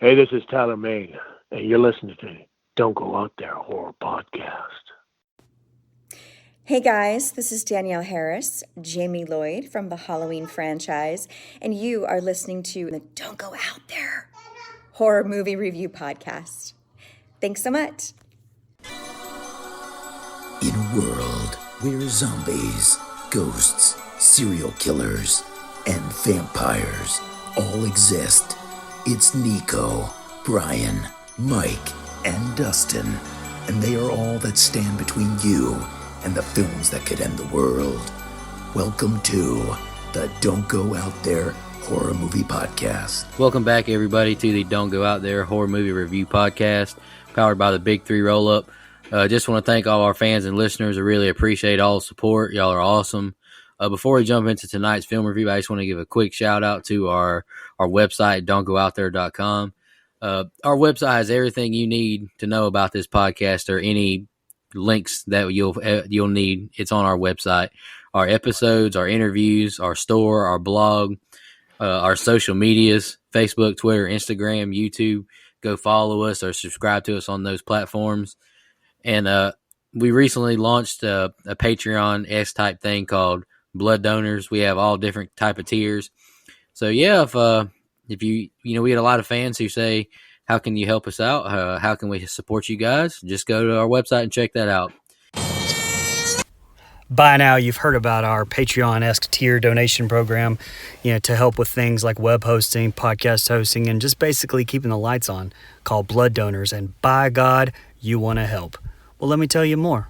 Hey, this is Tyler May, and you're listening to Don't Go Out There Horror Podcast. Hey guys, this is Danielle Harris, Jamie Lloyd from the Halloween franchise, and you are listening to the Don't Go Out There Horror Movie Review Podcast. Thanks so much. In a world where zombies, ghosts, serial killers, and vampires all exist, it's Nico, Brian, Mike, and Dustin, and they are all that stand between you and the films that could end the world. Welcome to the Don't Go Out There Horror Movie Podcast. Welcome back, everybody, to the Don't Go Out There Horror Movie Review Podcast, powered by the Big 3 Roll-Up. Just want to thank all our fans and listeners. I really appreciate all the support. Y'all are awesome. Before we jump into tonight's film review, I just want to give a quick shout-out to our website, don'tgooutthere.com. Our website has everything you need to know about this podcast or any links that you'll need. It's on our website. Our episodes, our interviews, our store, our blog, our social medias, Facebook, Twitter, Instagram, YouTube. Go follow us or subscribe to us on those platforms. And we recently launched a Patreon-esque type thing called Blood Donors. We have all different type of tiers. So yeah, if you we had a lot of fans who say, how can you help us out? How can we support you guys? Just go to our website and check that out. By now, you've heard about our Patreon-esque tier donation program, to help with things like web hosting, podcast hosting, and just basically keeping the lights on, called Blood Donors. And by God, you want to help. Well, let me tell you more.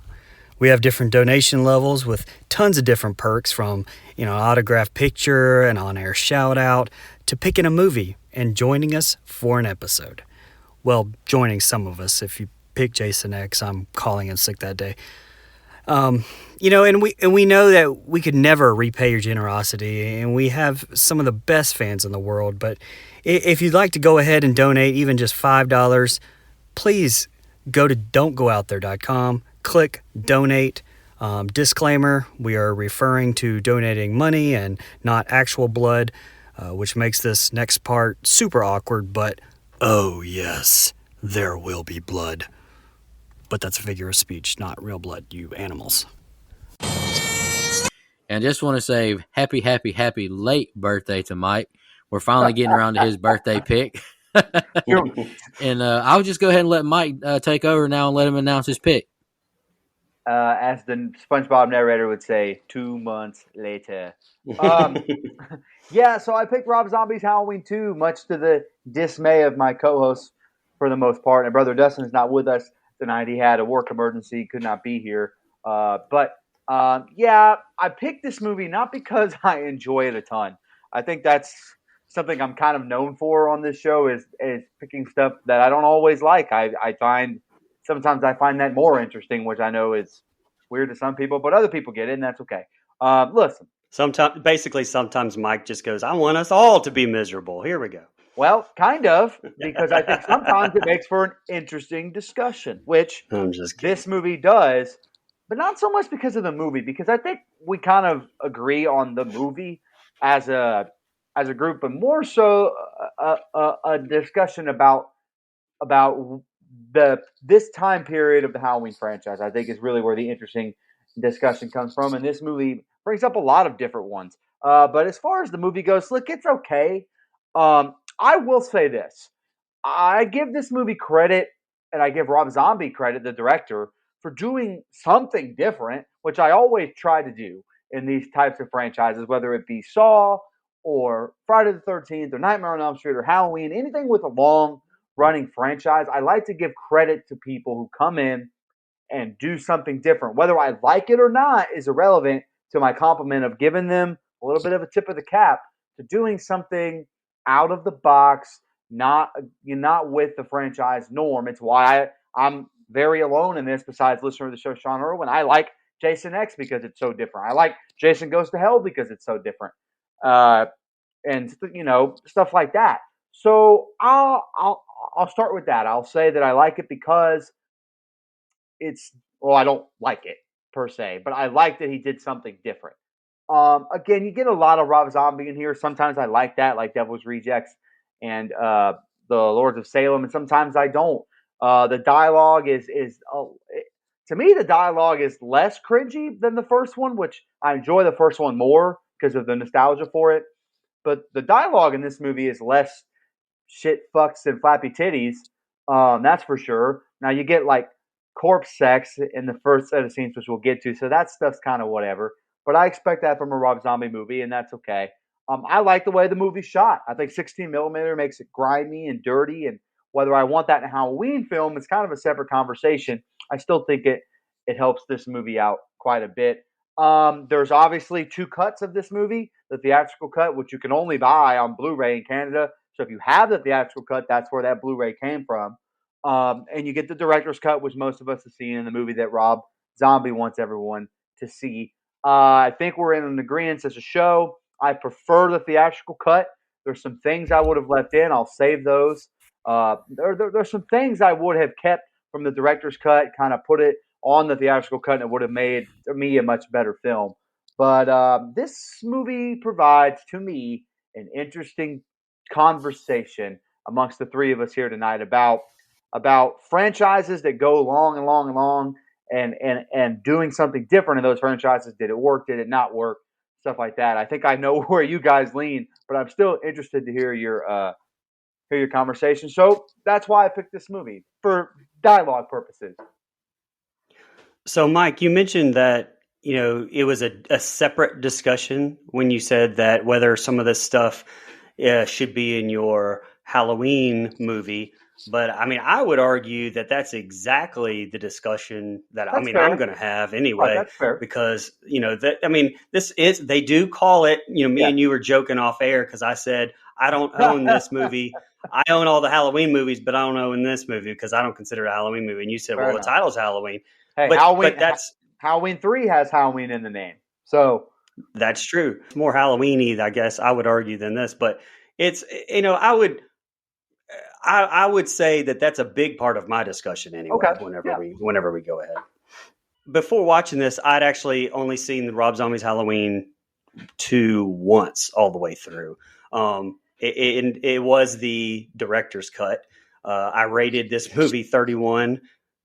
We have different donation levels with tons of different perks, from, autographed picture, an on-air shout-out, to picking a movie and joining us for an episode. Well, joining some of us. If you pick Jason X, I'm calling in sick that day. And we know that we could never repay your generosity, and we have some of the best fans in the world. But if you'd like to go ahead and donate even just $5, please go to don'tgooutthere.com, click donate. Disclaimer, we are referring to donating money and not actual blood, which makes this next part super awkward, but oh yes, there will be blood. But that's a figure of speech, not real blood, you animals. And I just want to say happy late birthday to Mike. We're finally getting around to his birthday pick. And I'll just go ahead and let Mike take over now and let him announce his pick. As the SpongeBob narrator would say, 2 months later. Yeah, so I picked Rob Zombie's Halloween 2, much to the dismay of my co-hosts for the most part. And Brother Dustin is not with us tonight. He had a work emergency, could not be here. But I picked this movie not because I enjoy it a ton. I think that's something I'm kind of known for on this show is picking stuff that I don't always like. Sometimes I find that more interesting, which I know is weird to some people, but other people get it, and that's okay. Listen. Sometimes Mike just goes, I want us all to be miserable. Here we go. Well, kind of, because I think sometimes it makes for an interesting discussion, which this movie does, but not so much because of the movie, because I think we kind of agree on the movie as a group, but more so a discussion about this time period of the Halloween franchise. I think is really where the interesting discussion comes from, and this movie brings up a lot of different ones. But as far as the movie goes, look, it's okay. I will say this. I give this movie credit, and I give Rob Zombie credit, the director, for doing something different, which I always try to do in these types of franchises, whether it be Saw or Friday the 13th or Nightmare on Elm Street or Halloween, anything with a long-running franchise. I like to give credit to people who come in and do something different. Whether I like it or not is irrelevant to my compliment of giving them a little bit of a tip of the cap to doing something out of the box, not with the franchise norm. It's why I'm very alone in this, besides listener of the show, Sean Irwin. I like Jason X because it's so different. I like Jason Goes to Hell because it's so different. And stuff like that. So I'll start with that. I'll say that I like it because I don't like it per se, but I like that he did something different. Again, you get a lot of Rob Zombie in here. Sometimes I like that, like Devil's Rejects and the Lords of Salem, and sometimes I don't. The dialogue is to me, the dialogue is less cringy than the first one, which I enjoy the first one more because of the nostalgia for it. But the dialogue in this movie is less shit fucks and flappy titties. That's for sure. Now you get like corpse sex in the first set of scenes, which we'll get to. So that stuff's kind of whatever. But I expect that from a Rob Zombie movie, and that's okay. I like the way the movie's shot. I think 16 millimeter makes it grimy and dirty, and whether I want that in a Halloween film is kind of a separate conversation. I still think it helps this movie out quite a bit. There's obviously two cuts of this movie: the theatrical cut, which you can only buy on Blu-ray in Canada. So if you have the theatrical cut, that's where that Blu-ray came from. And you get the director's cut, which most of us have seen in the movie that Rob Zombie wants everyone to see. I think we're in an agreement as a show. I prefer the theatrical cut. There's some things I would have left in. I'll save those. There's some things I would have kept from the director's cut, kind of put it on the theatrical cut, and it would have made me a much better film. But this movie provides, to me, an interesting conversation amongst the three of us here tonight about franchises that go long and long and long and doing something different in those franchises. Did it work? Did it not work? Stuff like that. I think I know where you guys lean, but I'm still interested to hear your conversation. So that's why I picked this movie for dialogue purposes. So, Mike, you mentioned that it was a separate discussion when you said that whether some of this stuff should be in your Halloween movie. But I mean, I would argue that that's exactly the discussion that That's I'm fair. going to have anyway, That's fair. because this is, they do call it. Me Yeah. and you were joking off air because I said I don't own this movie. I own all the Halloween movies, but I don't own this movie because I don't consider it a Halloween movie. And you said, Fair well, enough. the title's Halloween. Hey, But that's Halloween 3 has Halloween in the name. So That's true. It's more Halloween-y, I guess I would argue, than this. But it's, I would say that that's a big part of my discussion anyway. Okay. Whenever we go ahead. Before watching this, I'd actually only seen the Rob Zombie's Halloween 2 once all the way through. It was the director's cut. I rated this movie 31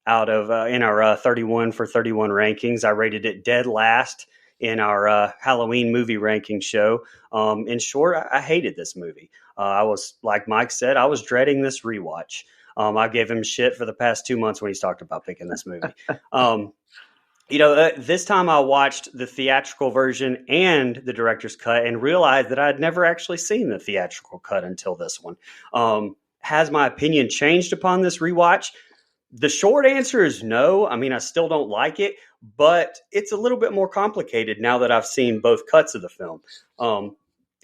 out of in our 31 for 31 rankings. I rated it dead last in our Halloween movie ranking show. In short, I hated this movie. I was, like Mike said, I was dreading this rewatch. I gave him shit for the past 2 months when he's talked about picking this movie. This time I watched the theatrical version and the director's cut and realized that I'd never actually seen the theatrical cut until this one. Has my opinion changed upon this rewatch? The short answer is no. I mean, I still don't like it, but it's a little bit more complicated now that I've seen both cuts of the film.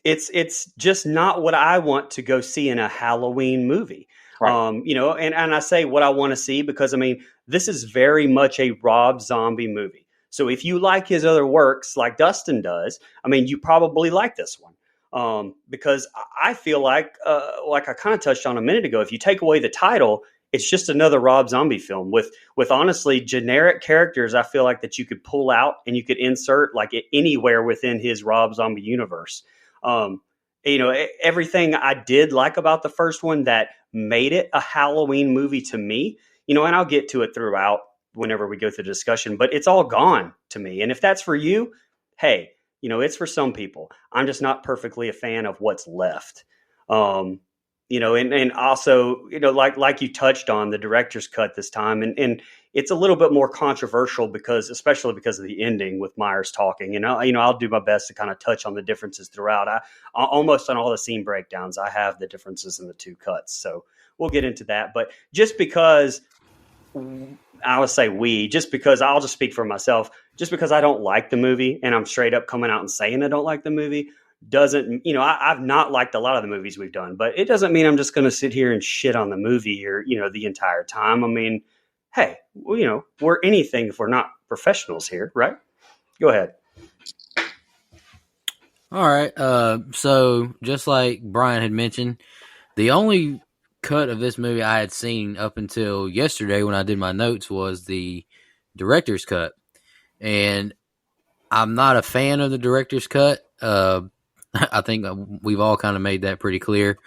It's just not what I want to go see in a Halloween movie. Right. And I say what I want to see because, I mean, this is very much a Rob Zombie movie. So if you like his other works like Dustin does, I mean, you probably like this one. Because I feel like I kind of touched on a minute ago, if you take away the title, it's just another Rob Zombie film with honestly generic characters. I feel like that you could pull out and you could insert like anywhere within his Rob Zombie universe. Everything I did like about the first one that made it a Halloween movie to me, and I'll get to it throughout whenever we go through the discussion, but it's all gone to me. And if that's for you, hey, it's for some people. I'm just not perfectly a fan of what's left. And also, like you touched on the director's cut this time, and it's a little bit more controversial especially because of the ending with Myers talking. I'll do my best to kind of touch on the differences throughout. I almost on all the scene breakdowns, I have the differences in the two cuts, so we'll get into that. But just because I would say just because I'll just speak for myself, just because I don't like the movie and I'm straight up coming out and saying I don't like the movie doesn't, I've not liked a lot of the movies we've done, but it doesn't mean I'm just going to sit here and shit on the movie or, the entire time. I mean, hey, we're anything if we're not professionals here, right? Go ahead. All right. So just like Brian had mentioned, the only cut of this movie I had seen up until yesterday when I did my notes was the director's cut. And I'm not a fan of the director's cut. I think we've all kind of made that pretty clear.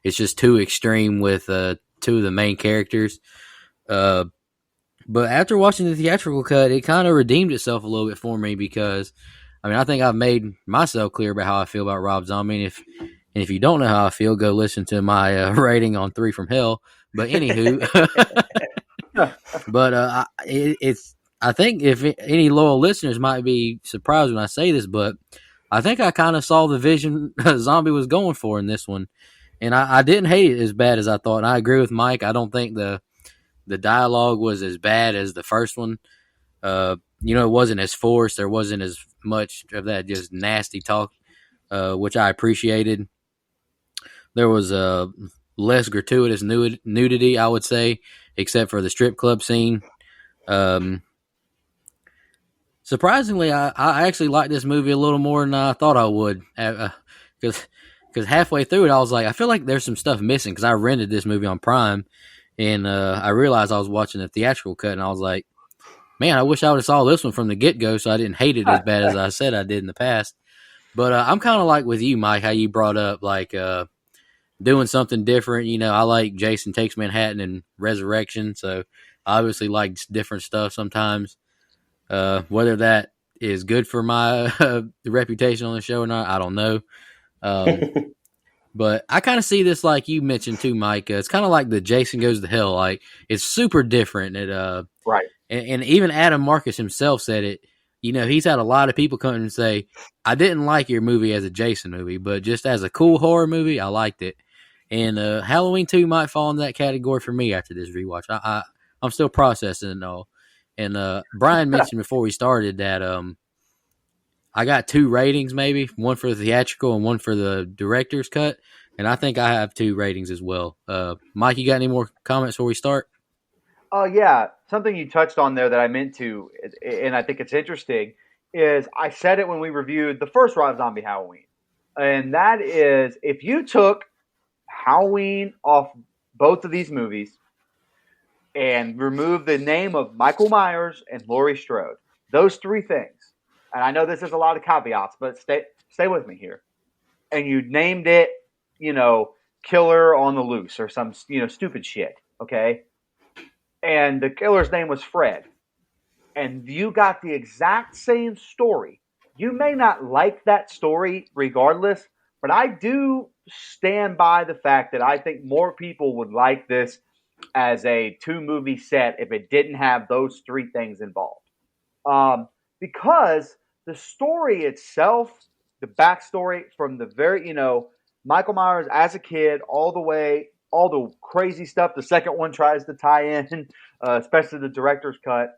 it's just too extreme with two of the main characters. But after watching the theatrical cut, it kind of redeemed itself a little bit for me because, I mean, I think I've made myself clear about how I feel about Rob Zombie. And if you don't know how I feel, go listen to my rating on 3 from Hell. But anywho, but I think if any loyal listeners might be surprised when I say this, but I think I kind of saw the vision Zombie was going for in this one. And I didn't hate it as bad as I thought. And I agree with Mike. I don't think the dialogue was as bad as the first one. It wasn't as forced. There wasn't as much of that just nasty talk, which I appreciated. There was less gratuitous nudity, I would say, except for the strip club scene. Surprisingly, I actually liked this movie a little more than I thought I would. Because halfway through it, I was like, I feel like there's some stuff missing because I rented this movie on Prime, and I realized I was watching the theatrical cut, and I was like, man, I wish I would have saw this one from the get-go so I didn't hate it as bad as I said I did in the past. But I'm kind of like with you, Mike, how you brought up like doing something different. I like Jason Takes Manhattan and Resurrection, so I obviously like different stuff sometimes. Whether that is good for my reputation on the show or not, I don't know. But I kind of see this like you mentioned too, Mike. It's kind of like the Jason Goes to Hell. Like it's super different. Right. And even Adam Marcus himself said it. He's had a lot of people come and say, I didn't like your movie as a Jason movie, but just as a cool horror movie, I liked it. And Halloween 2 might fall into that category for me after this rewatch. I'm still processing it all. And Brian mentioned before we started that I got 2 ratings, maybe one for the theatrical and one for the director's cut, and I think I have 2 ratings as well. Mike, you got any more comments before we start? Yeah, something you touched on there that I meant to, and I think it's interesting, is I said it when we reviewed the first Rob Zombie Halloween, and that is if you took Halloween off both of these movies and removed the name of Michael Myers and Laurie Strode, those 3 things, and I know this is a lot of caveats, but stay with me here, and you named it, Killer on the Loose or some, stupid shit, okay? And the killer's name was Fred, and you got the exact same story. You may not like that story regardless, but I do stand by the fact that I think more people would like this as a 2-movie set if it didn't have those 3 things involved. Because the story itself, the backstory from the very, Michael Myers as a kid all the way, all the crazy stuff the second one tries to tie in, especially the director's cut.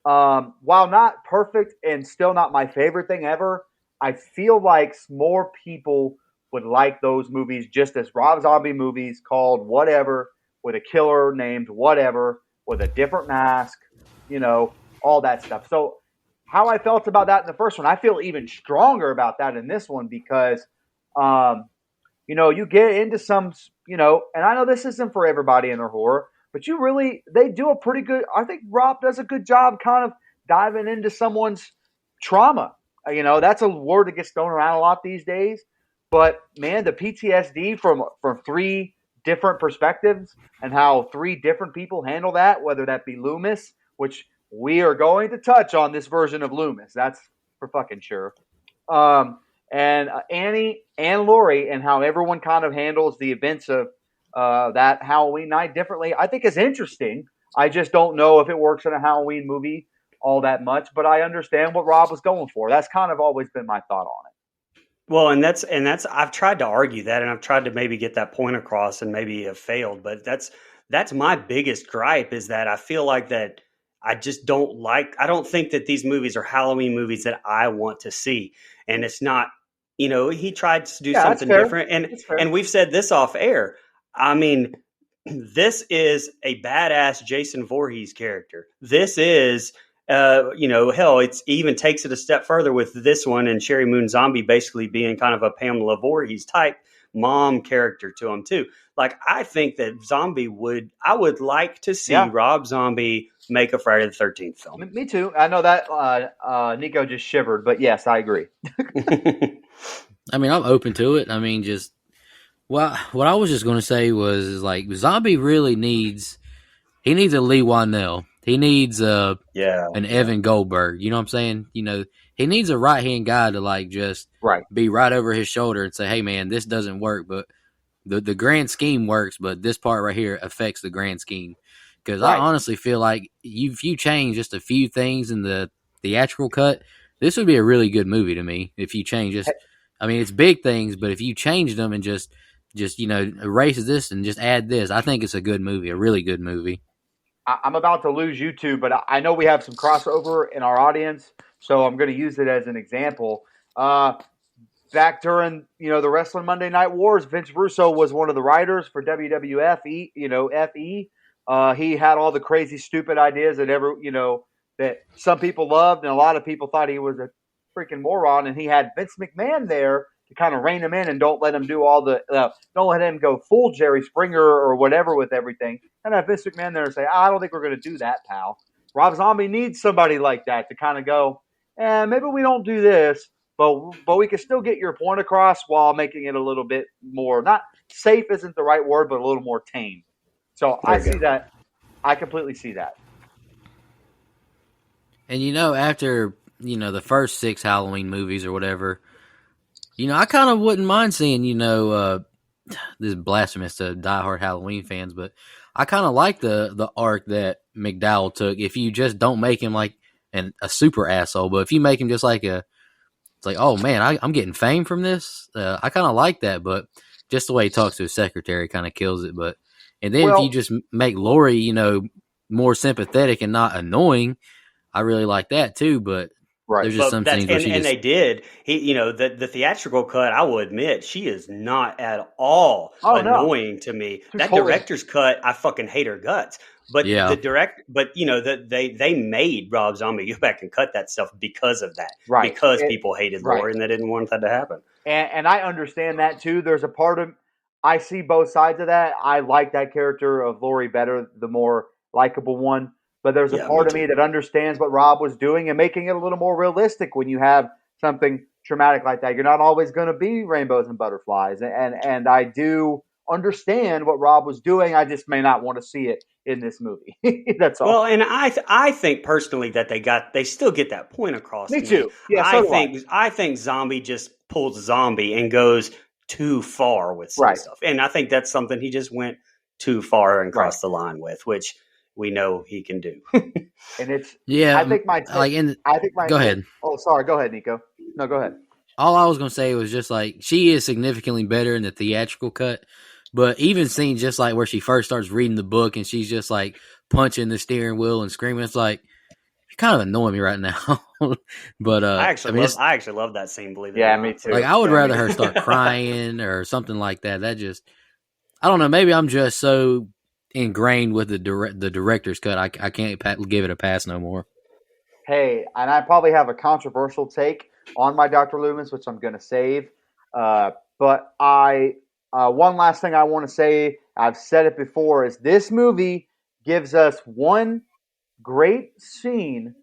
While not perfect and still not my favorite thing ever, I feel like more people would like those movies just as Rob Zombie movies called whatever, with a killer named whatever, with a different mask, all that stuff. So how I felt about that in the first one, I feel even stronger about that in this one because, you get into some, and I know this isn't for everybody in their horror, but they do a pretty good, I think Rob does a good job kind of diving into someone's trauma. That's a word that gets thrown around a lot these days. But man, the PTSD from 3 different perspectives and how 3 different people handle that, whether that be Loomis, which we are going to touch on this version of Loomis. That's for fucking sure. And Annie and Laurie and how everyone kind of handles the events of that Halloween night differently, I think is interesting. I just don't know if it works in a Halloween movie all that much, but I understand what Rob was going for. That's kind of always been my thought on it. Well, and that's I've tried to argue that, and I've tried to maybe get that point across, and maybe have failed. But that's my biggest gripe is that I feel like that I just don't like. I don't think that these movies are Halloween movies that I want to see, and it's not. He tried to do something different, and we've said this off air. I mean, this is a badass Jason Voorhees character. This is. Hell, it even takes it a step further with this one and Sherry Moon Zombie basically being kind of a Pamela Voorhees type mom character to him too. Like, I think that I would like to see Rob Zombie make a Friday the 13th film. Me too. I know that Nico just shivered, but yes, I agree. I mean, I'm open to it. I mean, just Well, what I was just going to say was like Zombie really needs he needs a Lee Wanell. He needs Yeah, an yeah. Evan Goldberg. You know what I'm saying? You know, he needs a right hand guy to like just Right. be right over his shoulder and say, "Hey, man, this doesn't work, but the grand scheme works, but this part right here affects the grand scheme." Because I Right. honestly feel like if you change just a few things in the theatrical cut, this would be a really good movie to me. If you change just, I mean, it's big things, but if you change them and just erase this and just add this, I think it's a good movie, a really good movie. I'm about to lose you two, but I know we have some crossover in our audience, so I'm going to use it as an example. Back during the Wrestling Monday Night Wars, Vince Russo was one of the writers for WWF. FE. He had all the crazy, stupid ideas that some people loved, and a lot of people thought he was a freaking moron. And he had Vince McMahon there to kind of rein him in and don't let him do all don't let him go full Jerry Springer or whatever with everything. And have Vince McMahon there and say, I don't think we're going to do that, pal. Rob Zombie needs somebody like that to kind of go, maybe we don't do this, but we can still get your point across while making it a little bit more, not safe isn't the right word, but a little more tame. So I see that. I completely see that. And after the first 6 Halloween movies or whatever, I kind of wouldn't mind seeing this is blasphemous to diehard Halloween fans, but I kind of like the arc that McDowell took. If you just don't make him like a super asshole, but if you make him just like it's like, oh man, I'm getting fame from this. I kind of like that, but just the way he talks to his secretary kind of kills it. And then if you just make Lori, more sympathetic and not annoying, I really like that too. But there's just some things where they did. The theatrical cut, I will admit, she is not at all annoying to me. That director's cut, I fucking hate her guts. But they made Rob Zombie go back and cut that stuff because of that. Right. Because people hated Lori and they didn't want that to happen. And I understand that too. There's a part of I see both sides of that. I like that character of Lori better, the more likable one. But there's a part of me that understands what Rob was doing and making it a little more realistic when you have something traumatic like that. You're not always going to be rainbows and butterflies. And I do understand what Rob was doing. I just may not want to see it in this movie. That's all. Well, and I think personally that they still get that point across. Me too. Yeah, I think Zombie just pulls Zombie and goes too far with some stuff. And I think that's something he just went too far and crossed the line with, which we know he can do. And it's I think my go ahead. Oh, sorry. Go ahead, Nico. No, go ahead. All I was going to say was just like she is significantly better in the theatrical cut, but even seeing just like where she first starts reading the book and she's just like punching the steering wheel and screaming, it's like you're kind of annoying me right now. But I actually love that scene. Believe it. Yeah, me too. Like I would rather her start crying or something like that. That just I don't know. Maybe I'm just so ingrained with the director's cut. I can't give it a pass no more. Hey, and I probably have a controversial take on my Dr. Loomis, which I'm going to save. But one last thing I want to say, I've said it before, is this movie gives us one great scene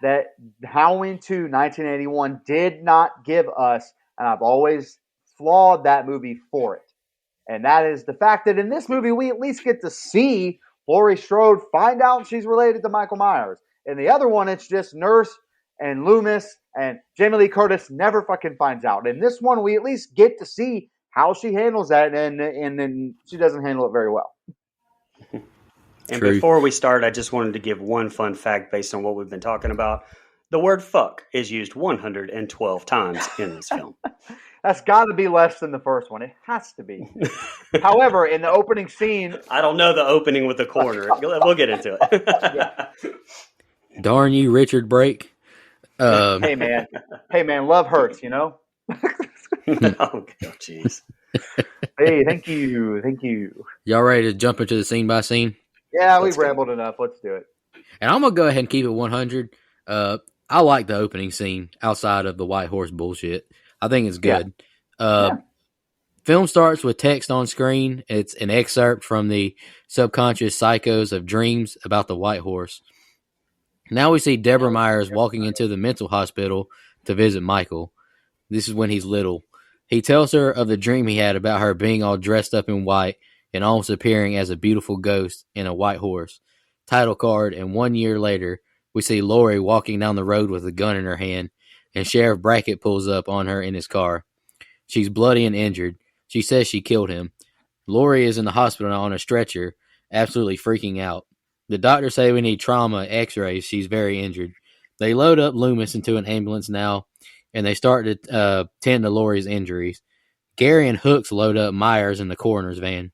that Halloween 2 1981 did not give us, and I've always flawed that movie for it. And that is the fact that in this movie, we at least get to see Laurie Strode find out she's related to Michael Myers. In the other one, it's just Nurse and Loomis, and Jamie Lee Curtis never fucking finds out. In this one, we at least get to see how she handles that, and then she doesn't handle it very well. And before we start, I just wanted to give one fun fact based on what we've been talking about. The word fuck is used 112 times in this film. That's got to be less than the first one. It has to be. However, in the opening scene... I don't know the opening with the corner. We'll get into it. Yeah. Darn you, Richard Brake. Hey, man. Love hurts, you know? Oh, jeez. Hey, thank you. Y'all ready to jump into the scene by scene? Yeah, we've rambled enough. Let's do it. And I'm going to go ahead and keep it 100. I like the opening scene outside of the white horse bullshit. I think it's good. Film starts with text on screen. It's an excerpt from the subconscious psychos of dreams about the white horse. Now we see Deborah Myers walking into the mental hospital to visit Michael. This is when he's little. He tells her of the dream he had about her being all dressed up in white and almost appearing as a beautiful ghost in a white horse. Title card, and 1 year later, we see Lori walking down the road with a gun in her hand, and Sheriff Brackett pulls up on her in his car. She's bloody and injured. She says she killed him. Lori is in the hospital on a stretcher, absolutely freaking out. The doctors say we need trauma x-rays. She's very injured. They load up Loomis into an ambulance now, and they start to tend to Lori's injuries. Gary and Hooks load up Myers in the coroner's van.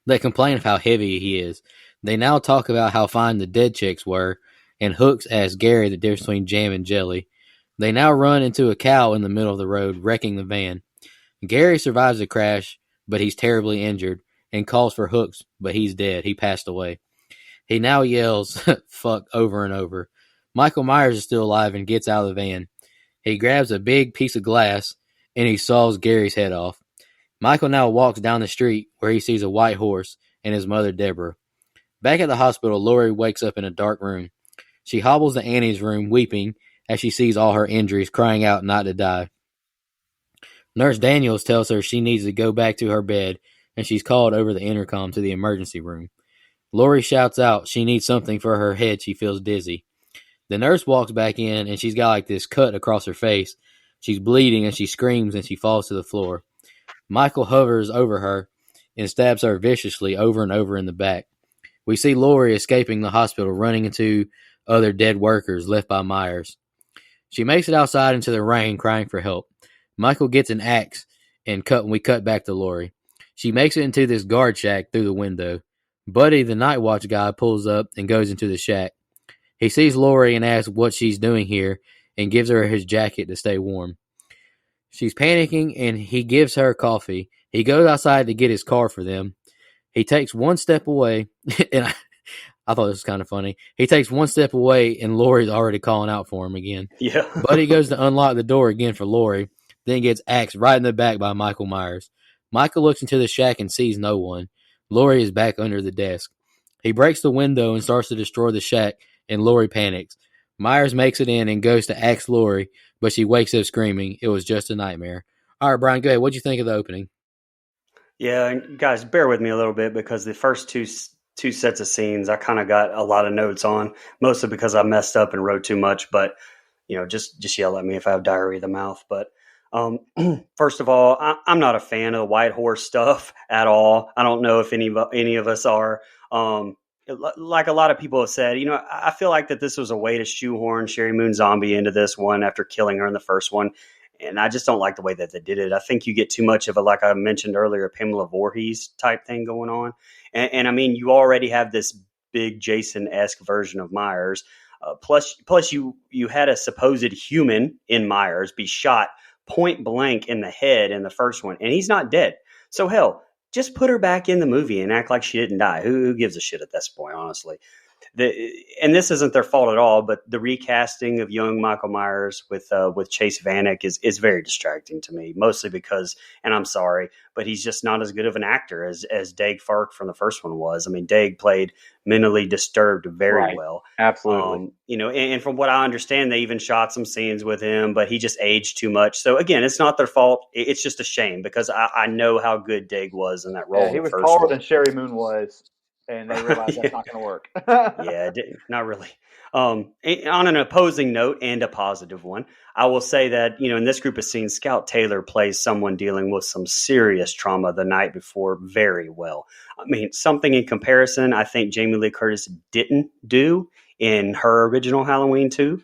They complain of how heavy he is. They now talk about how fine the dead chicks were, and Hooks asks Gary the difference between jam and jelly. They now run into a cow in the middle of the road, wrecking the van. Gary survives the crash, but he's terribly injured, and calls for Hooks, but he's dead. He passed away. He now yells, fuck, over and over. Michael Myers is still alive and gets out of the van. He grabs a big piece of glass, and he saws Gary's head off. Michael now walks down the street where he sees a white horse and his mother, Deborah. Back at the hospital, Lori wakes up in a dark room. She hobbles to Annie's room, weeping as she sees all her injuries, crying out not to die. Nurse Daniels tells her she needs to go back to her bed, and she's called over the intercom to the emergency room. Lori shouts out she needs something for her head. She feels dizzy. The nurse walks back in, and she's got like this cut across her face. She's bleeding, and she screams, and she falls to the floor. Michael hovers over her and stabs her viciously over and over in the back. We see Lori escaping the hospital, running into other dead workers left by Myers. She makes it outside into the rain, crying for help. Michael gets an axe, and we cut back to Lori. She makes it into this guard shack through the window. Buddy, the night watch guy, pulls up and goes into the shack. He sees Lori and asks what she's doing here and gives her his jacket to stay warm. She's panicking, and he gives her coffee. He goes outside to get his car for them. He takes one step away, and I thought this was kind of funny. He takes one step away, and Lori's already calling out for him again. Yeah. Buddy goes to unlock the door again for Lori, then gets axed right in the back by Michael Myers. Michael looks into the shack and sees no one. Lori is back under the desk. He breaks the window and starts to destroy the shack, and Lori panics. Myers makes it in and goes to axe Lori, but she wakes up screaming. It was just a nightmare. All right, Brian, go ahead. What'd you think of the opening? Yeah, and guys, bear with me a little bit because the first two sets of scenes I kind of got a lot of notes on, mostly because I messed up and wrote too much. But just yell at me if I have diarrhea of the mouth. But first of all, I'm not a fan of the white horse stuff at all. I don't know if any of us are. Like a lot of people have said, I feel like that this was a way to shoehorn Sherry Moon Zombie into this one after killing her in the first one. And I just don't like the way that they did it. I think you get too much of a, like I mentioned earlier, Pamela Voorhees type thing going on. And I mean, you already have this big Jason-esque version of Myers. Plus you had a supposed human in Myers be shot point blank in the head in the first one, and he's not dead. So hell, just put her back in the movie and act like she didn't die. Who gives a shit at this point, honestly? And this isn't their fault at all, but the recasting of young Michael Myers with Chase Vanek is very distracting to me, mostly because, and I'm sorry, but he's just not as good of an actor as Daeg Fark from the first one was. I mean, Daeg played mentally disturbed very well. Absolutely. And from what I understand, they even shot some scenes with him, but he just aged too much. So again, it's not their fault. It's just a shame because I know how good Daeg was in that role. Yeah, he was taller than Sherry Moon was. And they realized that's not going to work. Yeah, not really. On an opposing note and a positive one, I will say that, in this group of scenes, Scout Taylor plays someone dealing with some serious trauma the night before very well. I mean, something in comparison, I think Jamie Lee Curtis didn't do in her original Halloween 2.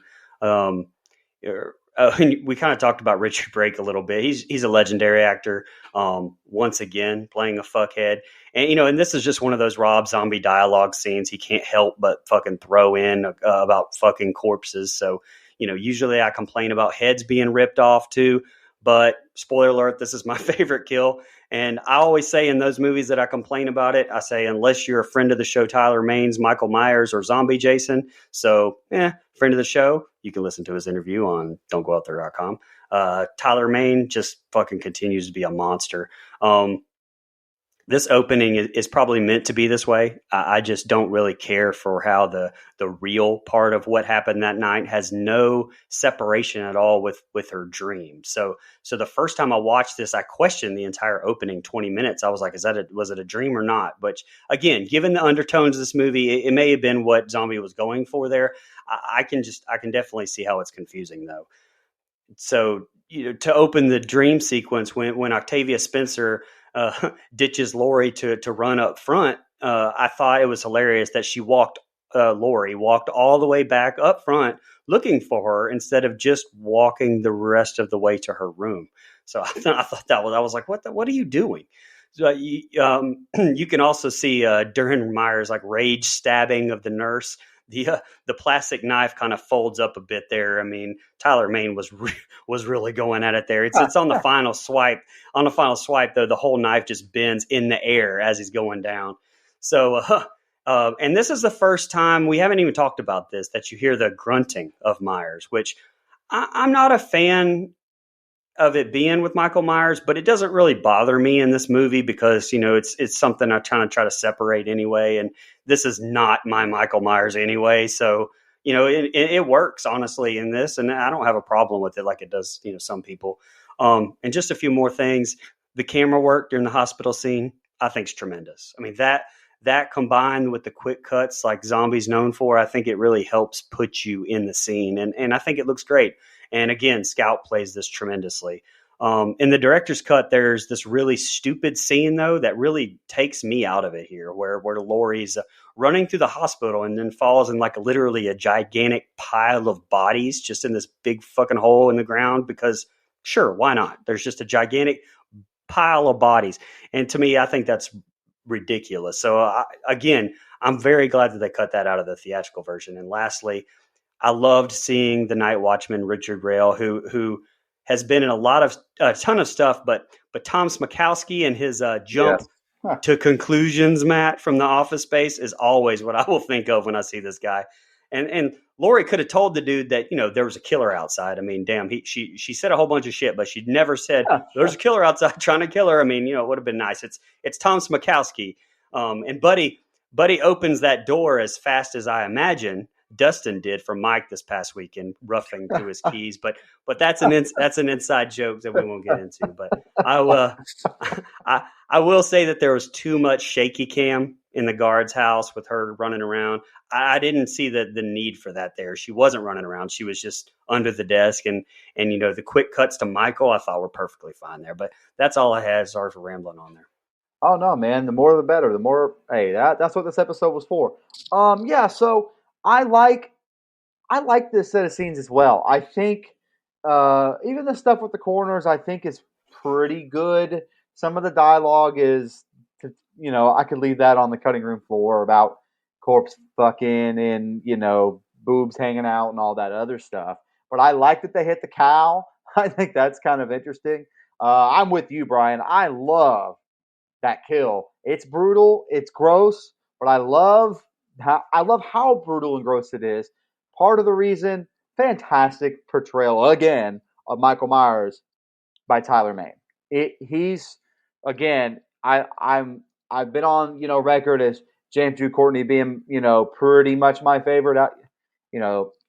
We kind of talked about Richard Brake a little bit. He's a legendary actor. Once again, playing a fuckhead. And, and this is just one of those Rob Zombie dialogue scenes he can't help but fucking throw in about fucking corpses. So, usually I complain about heads being ripped off too. But spoiler alert, this is my favorite kill. And I always say in those movies that I complain about it, I say, unless you're a friend of the show, Tyler Maines, Michael Myers, or Zombie Jason. So, friend of the show, you can listen to his interview on don'tgoouthere.com. Tyler Maine just fucking continues to be a monster. this opening is probably meant to be this way. I just don't really care for how the real part of what happened that night has no separation at all with her dream. So the first time I watched this, I questioned the entire opening 20 minutes. I was like, was it a dream or not? But again, given the undertones of this movie, it may have been what Zombie was going for there. I can definitely see how it's confusing though. So to open the dream sequence when Octavia Spencer ditches Lori to run up front, I thought it was hilarious that Lori walked all the way back up front looking for her instead of just walking the rest of the way to her room. So I thought I was like, what are you doing? So you can also see Duran Meyer's like rage stabbing of the nurse. The plastic knife kind of folds up a bit there. I mean, Tyler Mane was really going at it there. It's on the final swipe. On the final swipe, though, the whole knife just bends in the air as he's going down. So, and this is the first time we haven't even talked about this that you hear the grunting of Myers, which I'm not a fan of it being with Michael Myers, but it doesn't really bother me in this movie because it's something I try to separate anyway, and this is not my Michael Myers anyway, so it works honestly in this, and I don't have a problem with it like it does some people. And just a few more things: the camera work during the hospital scene, I think, is tremendous. I mean that combined with the quick cuts like Zombie's known for, I think it really helps put you in the scene, and I think it looks great. And again, Scout plays this tremendously. In the director's cut, there's this really stupid scene, though, that really takes me out of it here, where Laurie's running through the hospital and then falls in like literally a gigantic pile of bodies just in this big fucking hole in the ground because, sure, why not? There's just a gigantic pile of bodies. And to me, I think that's ridiculous. So, again, I'm very glad that they cut that out of the theatrical version. And lastly, I loved seeing the Night Watchman Richard Rail, who has been in a ton of stuff, but Tom Smokowski and his jump to conclusions, Matt, from The Office Space is always what I will think of when I see this guy. And Lori could have told the dude that there was a killer outside. I mean, damn, she said a whole bunch of shit, but she never said there's a killer outside trying to kill her. I mean, it would have been nice. It's Tom Smokowski, and Buddy opens that door as fast as I imagine Dustin did for Mike this past weekend, roughing through his keys. But that's an inside joke that we won't get into. But I will say that there was too much shaky cam in the guard's house with her running around. I didn't see the need for that there. She wasn't running around. She was just under the desk. And the quick cuts to Michael I thought were perfectly fine there. But that's all I had. Sorry for rambling on there. Oh, no, man. The more the better. The more, hey, that's what this episode was for. Yeah, so I like this set of scenes as well. I think even the stuff with the coroners, I think is pretty good. Some of the dialogue is, I could leave that on the cutting room floor about corpse fucking and boobs hanging out and all that other stuff. But I like that they hit the cow. I think that's kind of interesting. I'm with you, Brian. I love that kill. It's brutal. It's gross, but I love how brutal and gross it is. Part of the reason, fantastic portrayal again of Michael Myers by Tyler Mane. He's again. I've been on record as James Drew Courtney being pretty much my favorite.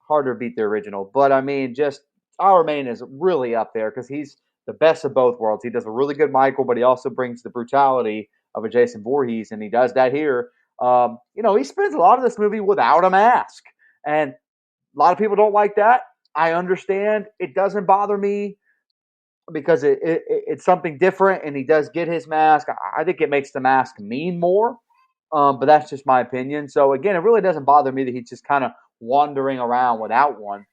Hard to beat the original, but I mean, just Tyler Mane is really up there because he's the best of both worlds. He does a really good Michael, but he also brings the brutality of a Jason Voorhees, and he does that here. He spends a lot of this movie without a mask, and a lot of people don't like that. I understand. It doesn't bother me because it's something different, and he does get his mask. I think it makes the mask mean more, but that's just my opinion. So, again, it really doesn't bother me that he's just kind of wandering around without one.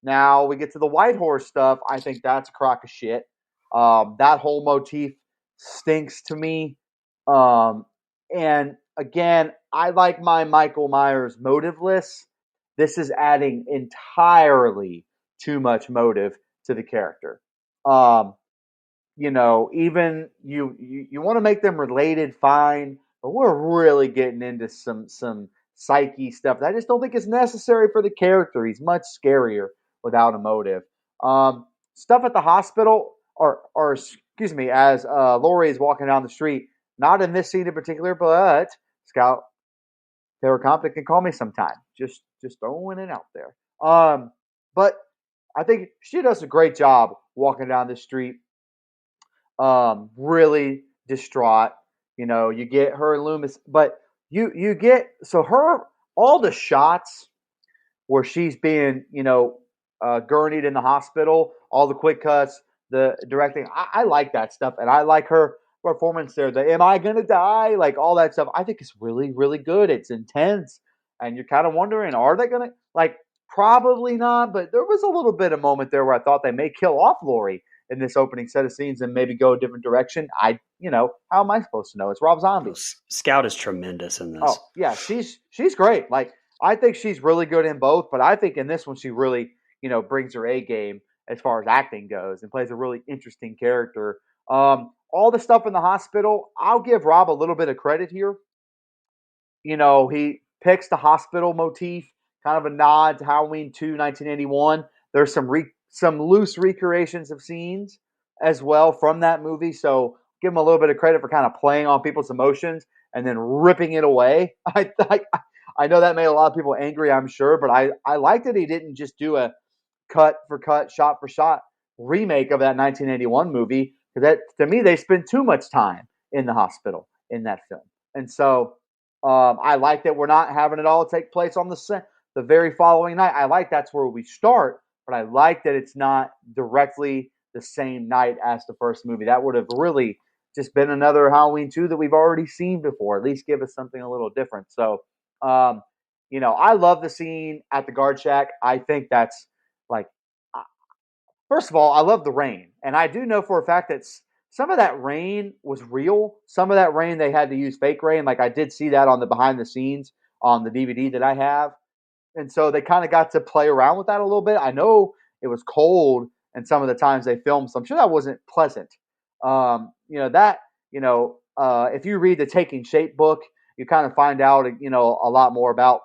Now we get to the White Horse stuff. I think that's a crock of shit. That whole motif stinks to me. And again, I like my Michael Myers motiveless. This is adding entirely too much motive to the character. Even you want to make them related, fine, but we're really getting into some psyche stuff that I just don't think is necessary for the character. He's much scarier without a motive. Stuff at the hospital, or excuse me, as Lori is walking down the street, not in this scene in particular, but Scout Taylor Compton can call me sometime. Just throwing it out there. But I think she does a great job walking down the street. Really distraught. You get her and Loomis, but you get so her all the shots where she's being, gurneyed in the hospital, all the quick cuts, the directing. I like that stuff, and I like her performance there. The "Am I gonna die?" like all that stuff. I think it's really, really good. It's intense, and you're kind of wondering, are they gonna like? Probably not, but there was a little bit of moment there where I thought they may kill off Lori in this opening set of scenes and maybe go a different direction. How am I supposed to know? It's Rob Zombie. Scout is tremendous in this. Oh yeah, she's great. Like I think she's really good in both, but I think in this one she really brings her A game as far as acting goes and plays a really interesting character. All the stuff in the hospital, I'll give Rob a little bit of credit here. He picks the hospital motif, kind of a nod to Halloween 2, 1981. There's some loose recreations of scenes as well from that movie, so give him a little bit of credit for kind of playing on people's emotions and then ripping it away. I know that made a lot of people angry, I'm sure, but I liked that he didn't just do a cut for cut, shot for shot remake of that 1981 movie, because that to me they spend too much time in the hospital in that film, and so I like that we're not having it all take place on the very following night. I like that's where we start, but I like that it's not directly the same night as the first movie. That would have really just been another Halloween 2 that we've already seen before. At least give us something a little different. So, I love the scene at the guard shack. I think that's like, first of all, I love the rain. And I do know for a fact that some of that rain was real. Some of that rain, they had to use fake rain. Like I did see that on the behind the scenes on the DVD that I have. And so they kind of got to play around with that a little bit. I know it was cold and some of the times they filmed, so I'm sure that wasn't pleasant. If you read the Taking Shape book, you kind of find out, a lot more about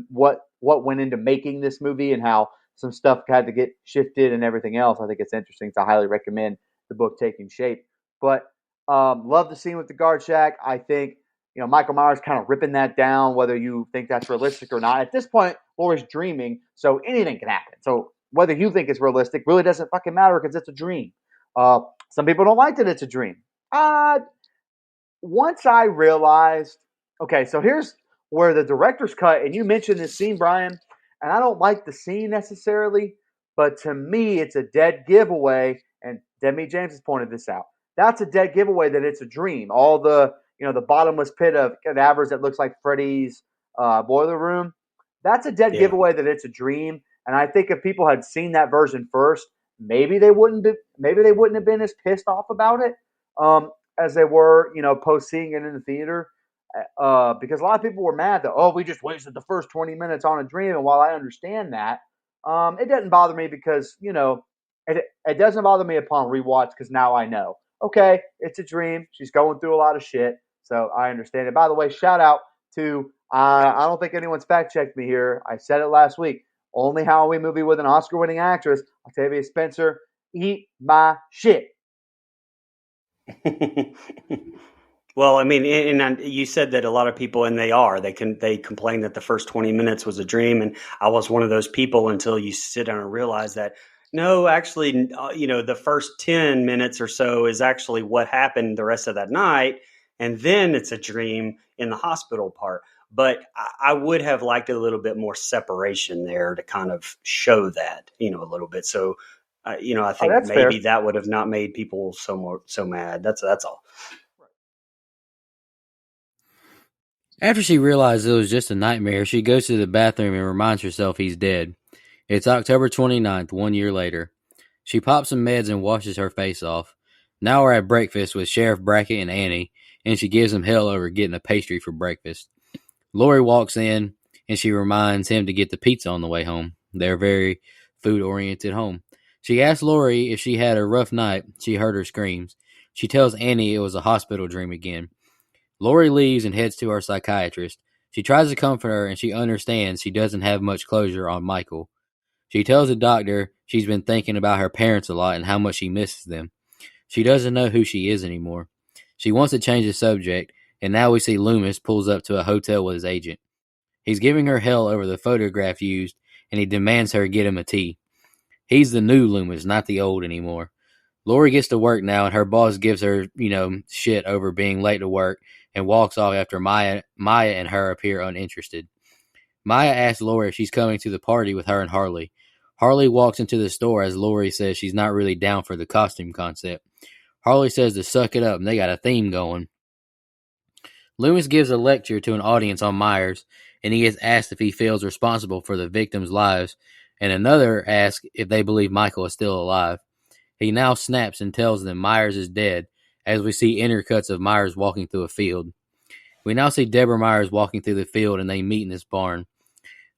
what went into making this movie and how some stuff had to get shifted and everything else. I think it's interesting. So I highly recommend the book Taking Shape. But love the scene with the guard shack. I think Michael Myers kind of ripping that down, whether you think that's realistic or not. At this point, Laurie's dreaming, so anything can happen. So whether you think it's realistic really doesn't fucking matter because it's a dream. Some people don't like that it's a dream. Once I realized, okay, so here's where the director's cut, and you mentioned this scene, Brian, and I don't like the scene necessarily, but to me, it's a dead giveaway, and Demi James has pointed this out. That's a dead giveaway that it's a dream. All the bottomless pit of cadavers that looks like Freddy's boiler room. That's a dead giveaway that it's a dream. And I think if people had seen that version first, maybe they wouldn't have been as pissed off about it as they were, post seeing it in the theater. Because a lot of people were mad that we just wasted the first 20 minutes on a dream. And while I understand that, it doesn't bother me because it doesn't bother me upon rewatch because now I know. Okay, it's a dream. She's going through a lot of shit. So I understand it. By the way, shout out to, I don't think anyone's fact checked me here. I said it last week. Only Halloween movie with an Oscar winning actress, Octavia Spencer. Eat my shit. Well, I mean, and you said that a lot of people, and they complain that the first 20 minutes was a dream, and I was one of those people until you sit down and realize that no, actually, the first 10 minutes or so is actually what happened the rest of that night, and then it's a dream in the hospital part. But I would have liked a little bit more separation there to kind of show that, a little bit. So, I think maybe fair. That would have not made people so mad. That's all. After she realizes it was just a nightmare, she goes to the bathroom and reminds herself he's dead. It's October 29th, 1 year later. She pops some meds and washes her face off. Now we're at breakfast with Sheriff Brackett and Annie, and she gives him hell over getting a pastry for breakfast. Lori walks in, and she reminds him to get the pizza on the way home. They're a very food-oriented home. She asks Lori if she had a rough night. She heard her screams. She tells Annie it was a hospital dream again. Lori leaves and heads to her psychiatrist. She tries to comfort her, and she understands she doesn't have much closure on Michael. She tells the doctor she's been thinking about her parents a lot and how much she misses them. She doesn't know who she is anymore. She wants to change the subject, and now we see Loomis pulls up to a hotel with his agent. He's giving her hell over the photograph used, and he demands her get him a tea. He's the new Loomis, not the old anymore. Lori gets to work now, and her boss gives her, shit over being late to work and walks off after Maya and her appear uninterested. Maya asks Lori if she's coming to the party with her and Harley. Harley walks into the store as Lori says she's not really down for the costume concept. Harley says to suck it up, and they got a theme going. Loomis gives a lecture to an audience on Myers, and he gets asked if he feels responsible for the victims' lives, and another asks if they believe Michael is still alive. He now snaps and tells them Myers is dead, as we see intercuts of Myers walking through a field. We now see Deborah Myers walking through the field, and they meet in this barn.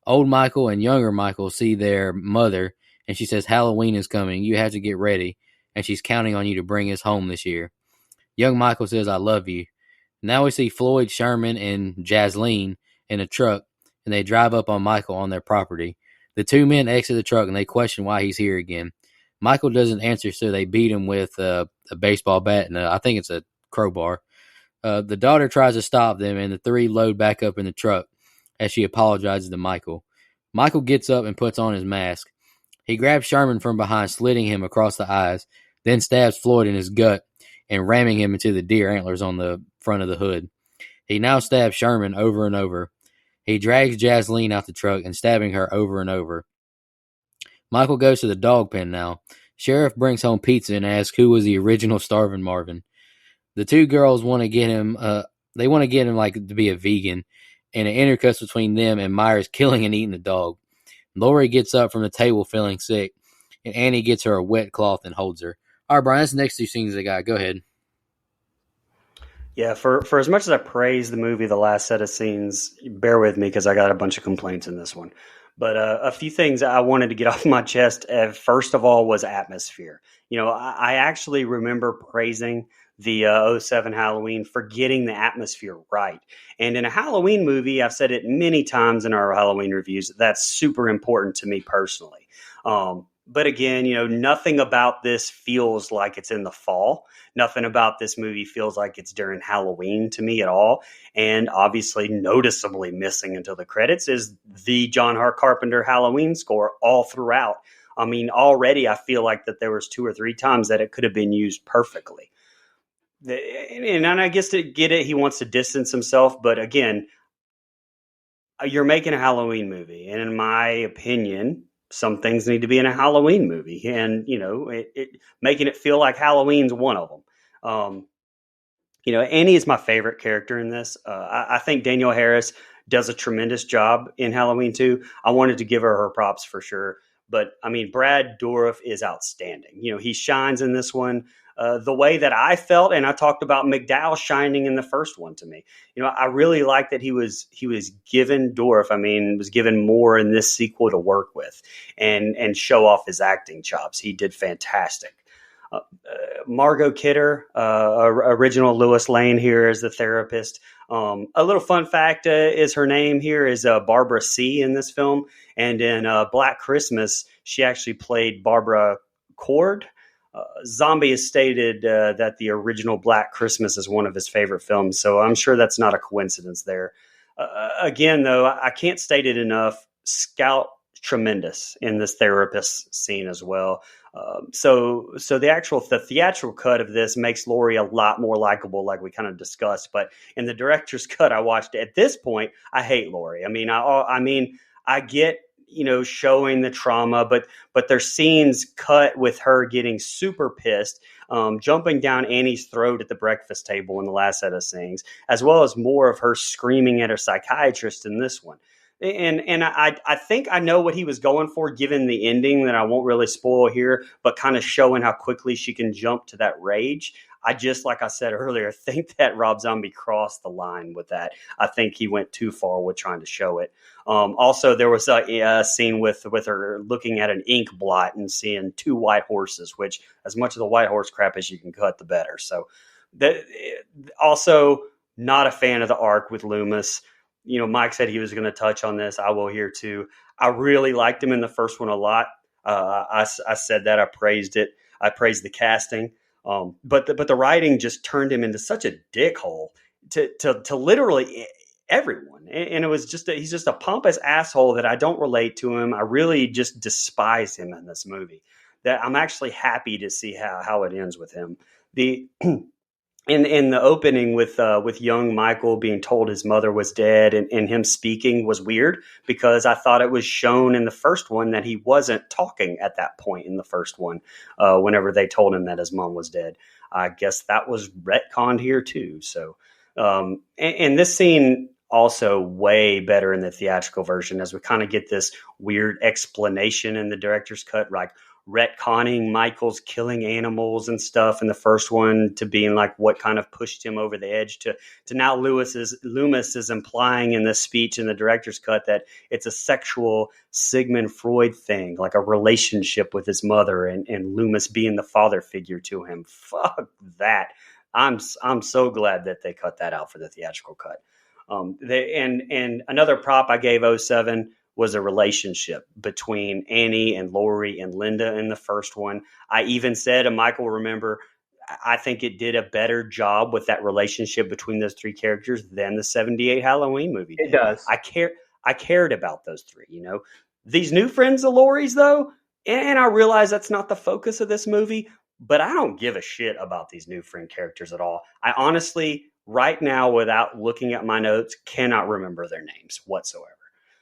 Old Michael and younger Michael see their mother, and she says Halloween is coming, you have to get ready, and she's counting on you to bring us home this year. Young Michael says, I love you. Now we see Floyd, Sherman, and Jasleen in a truck, and they drive up on Michael on their property. The two men exit the truck, and they question why he's here again. Michael doesn't answer, so they beat him with a baseball bat, and I think it's a crowbar. The daughter tries to stop them, and the three load back up in the truck as she apologizes to Michael. Michael gets up and puts on his mask. He grabs Sherman from behind, slitting him across the eyes, then stabs Floyd in his gut and ramming him into the deer antlers on the front of the hood. He now stabs Sherman over and over. He drags Jasleen out the truck and stabbing her over and over. Michael goes to the dog pen now. Sheriff brings home pizza and asks who was the original Starving Marvin. The two girls want to get him, to be a vegan, and it intercuts between them and Myers killing and eating the dog. Lori gets up from the table feeling sick, and Annie gets her a wet cloth and holds her. All right, Brian, that's the next two scenes I got. Go ahead. Yeah, for as much as I praise the movie, the last set of scenes, bear with me because I got a bunch of complaints in this one. But a few things I wanted to get off my chest. First of all, was atmosphere. I actually remember praising the 07 Halloween for getting the atmosphere right. And in a Halloween movie, I've said it many times in our Halloween reviews, that's super important to me personally. But again, nothing about this feels like it's in the fall. Nothing about this movie feels like it's during Halloween to me at all. And obviously noticeably missing until the credits is the John Hart Carpenter Halloween score all throughout. I mean, already I feel like that there was 2 or 3 times that it could have been used perfectly. And I guess to get it, he wants to distance himself. But again, you're making a Halloween movie. And in my opinion, some things need to be in a Halloween movie, and making it feel like Halloween's one of them. Annie is my favorite character in this. I think Danielle Harris does a tremendous job in Halloween 2. I wanted to give her props for sure, but I mean, Brad Dourif is outstanding. He shines in this one. The way that I felt, and I talked about McDowell shining in the first one to me. I really like that he was given was given more in this sequel to work with and show off his acting chops. He did fantastic. Margot Kidder, original Lois Lane here as the therapist. A little fun fact is her name here is Barbara C. in this film. And in Black Christmas, she actually played Barbara Cord. Zombie has stated that the original Black Christmas is one of his favorite films, so I'm sure that's not a coincidence there. Again, though, I can't state it enough. Scout tremendous in this therapist scene as well. So the theatrical cut of this makes Lori a lot more likable, like we kind of discussed. But in the director's cut I watched at this point, I hate Lori. I get showing the trauma, but there's scenes cut with her getting super pissed, jumping down Annie's throat at the breakfast table in the last set of scenes, as well as more of her screaming at her psychiatrist in this one. And I think I know what he was going for, given the ending that I won't really spoil here, but kind of showing how quickly she can jump to that rage. I just, like I said earlier, think that Rob Zombie crossed the line with that. I think he went too far with trying to show it. Also, there was a scene with her looking at an ink blot and seeing 2 white horses, which as much of the white horse crap as you can cut, the better. So also not a fan of the arc with Loomis. Mike said he was going to touch on this. I will here too. I really liked him in the first one a lot. I said that. I praised it. I praised the casting. But the writing just turned him into such a dickhole to literally everyone. And it was he's just a pompous asshole that I don't relate to him. I really just despise him in this movie. That I'm actually happy to see how it ends with him. The in the opening with young Michael being told his mother was dead and him speaking was weird because I thought it was shown in the first one that he wasn't talking at that point in the first one whenever they told him that his mom was dead. I guess that was retconned here too. So and this scene also way better in the theatrical version as we kind of get this weird explanation in the director's cut, like retconning Michael's killing animals and stuff in the first one to being like what kind of pushed him over the edge to now Loomis is implying in this speech in the director's cut that it's a sexual Sigmund Freud thing, like a relationship with his mother and Loomis being the father figure to him. Fuck that. I'm so glad that they cut that out for the theatrical cut. And another prop I gave 07 was a relationship between Annie and Lori and Linda in the first one. I even said, and Michael, remember, I think it did a better job with that relationship between those three characters than the 78 Halloween movie did. It does. I cared about those three, These new friends of Lori's, though, and I realize that's not the focus of this movie, but I don't give a shit about these new friend characters at all. I honestly, right now, without looking at my notes, cannot remember their names whatsoever.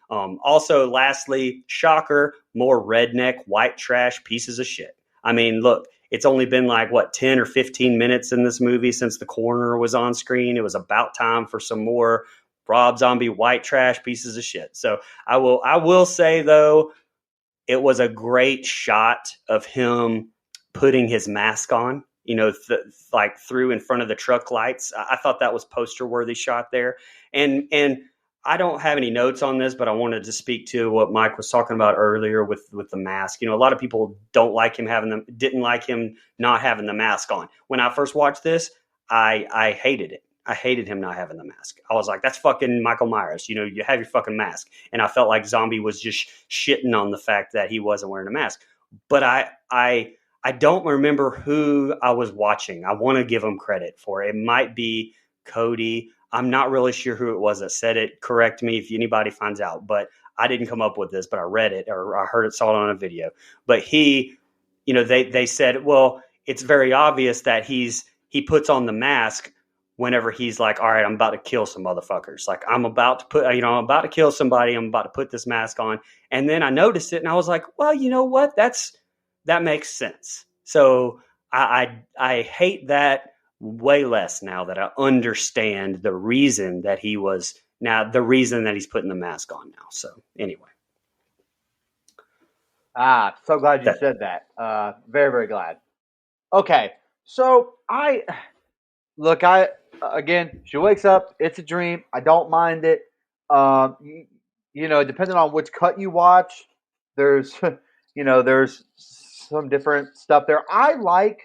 Also, lastly, shocker, more redneck, white trash pieces of shit. I mean, look, it's only been like, 10 or 15 minutes in this movie since the coroner was on screen. It was about time for some more Rob Zombie white trash pieces of shit. So I will say, though, it was a great shot of him putting his mask on, like through in front of the truck lights. I thought that was poster worthy shot there. And I don't have any notes on this, but I wanted to speak to what Mike was talking about earlier with the mask. A lot of people didn't like him not having the mask on. When I first watched this, I hated it. I hated him not having the mask. I was like, that's fucking Michael Myers. You have your fucking mask. And I felt like Zombie was just shitting on the fact that he wasn't wearing a mask. But I don't remember who I was watching. I want to give him credit for it. It might be Cody. I'm not really sure who it was that said it. Correct me if anybody finds out, but I didn't come up with this, but I read it or I heard it, saw it on a video. But they said, well, it's very obvious that he puts on the mask whenever he's like, all right, I'm about to kill some motherfuckers. Like I'm about to kill somebody. I'm about to put this mask on. And then I noticed it and I was like, well, you know what? That makes sense. So I hate that way less now that I understand the reason that he's putting the mask on now. So anyway. So glad you said that. Very, very glad. Okay. So again, she wakes up, it's a dream. I don't mind it. Depending on which cut you watch, there's some different stuff there. I like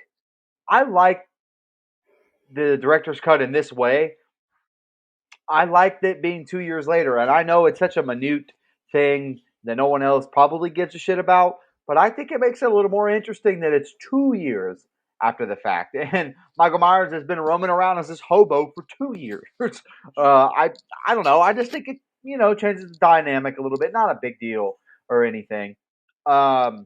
the director's cut in this way. I liked it being 2 years later, and I know it's such a minute thing that no one else probably gives a shit about, but I think it makes it a little more interesting that it's 2 years after the fact, and Michael Myers has been roaming around as this hobo for 2 years. I don't know. I just think it changes the dynamic a little bit. Not a big deal or anything. I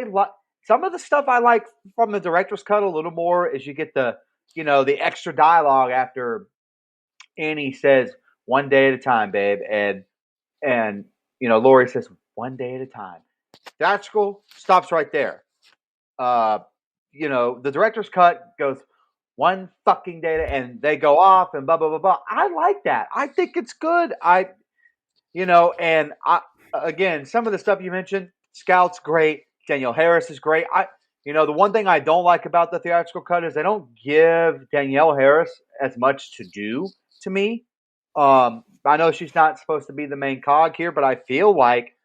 like some of the stuff I like from the director's cut a little more is you get the extra dialogue after Annie says one day at a time, babe, and Lori says one day at a time. Theatrical stops right there. The director's cut goes one fucking day, and they go off and blah blah blah blah. I like that. I think it's good. Again, some of the stuff you mentioned, Scout's great. Danielle Harris is great. The one thing I don't like about the theatrical cut is they don't give Danielle Harris as much to do to me. I know she's not supposed to be the main cog here, but I feel like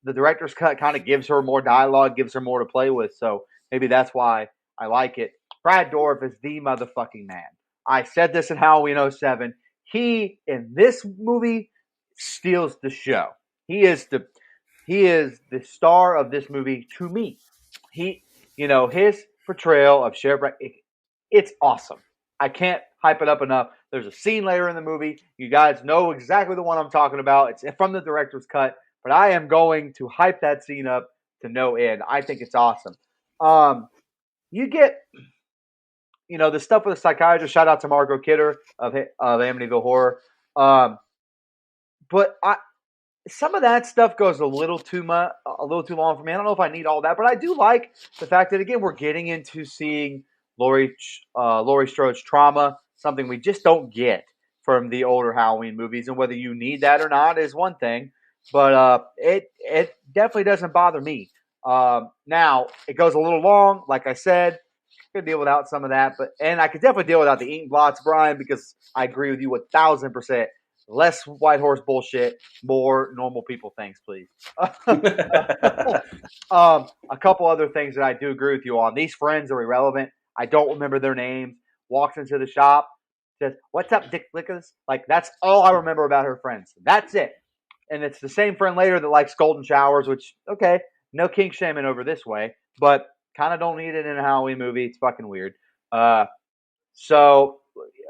the director's cut kind of gives her more dialogue, gives her more to play with. So maybe that's why I like it. Brad Dourif is the motherfucking man. I said this in Halloween 07. he in this movie steals the show. He is the star of this movie to me. His portrayal of Sheriff it's awesome. I can't hype it up enough. There's a scene later in the movie. You guys know exactly the one I'm talking about. It's from the director's cut, but I am going to hype that scene up to no end. I think it's awesome. You get, the stuff with the psychiatrist. Shout out to Margot Kidder of Amityville Horror. But some of that stuff goes a little too much, a little too long for me. I don't know if I need all that, but I do like the fact that again we're getting into seeing Laurie Strode's trauma, something we just don't get from the older Halloween movies, and whether you need that or not is one thing. But it definitely doesn't bother me. Now it goes a little long, like I said. Could deal without some of that, and I could definitely deal without the ink blots, Brian, because I agree with you 1,000%. Less white horse bullshit, more normal people things, please. A couple other things that I do agree with you on. These friends are irrelevant. I don't remember their names. Walks into the shop, says, "What's up, Dick Lickers?" Like, that's all I remember about her friends. That's it. And it's the same friend later that likes golden showers, which, okay, no kink shaming over this way, but kind of don't need it in a Halloween movie. It's fucking weird. So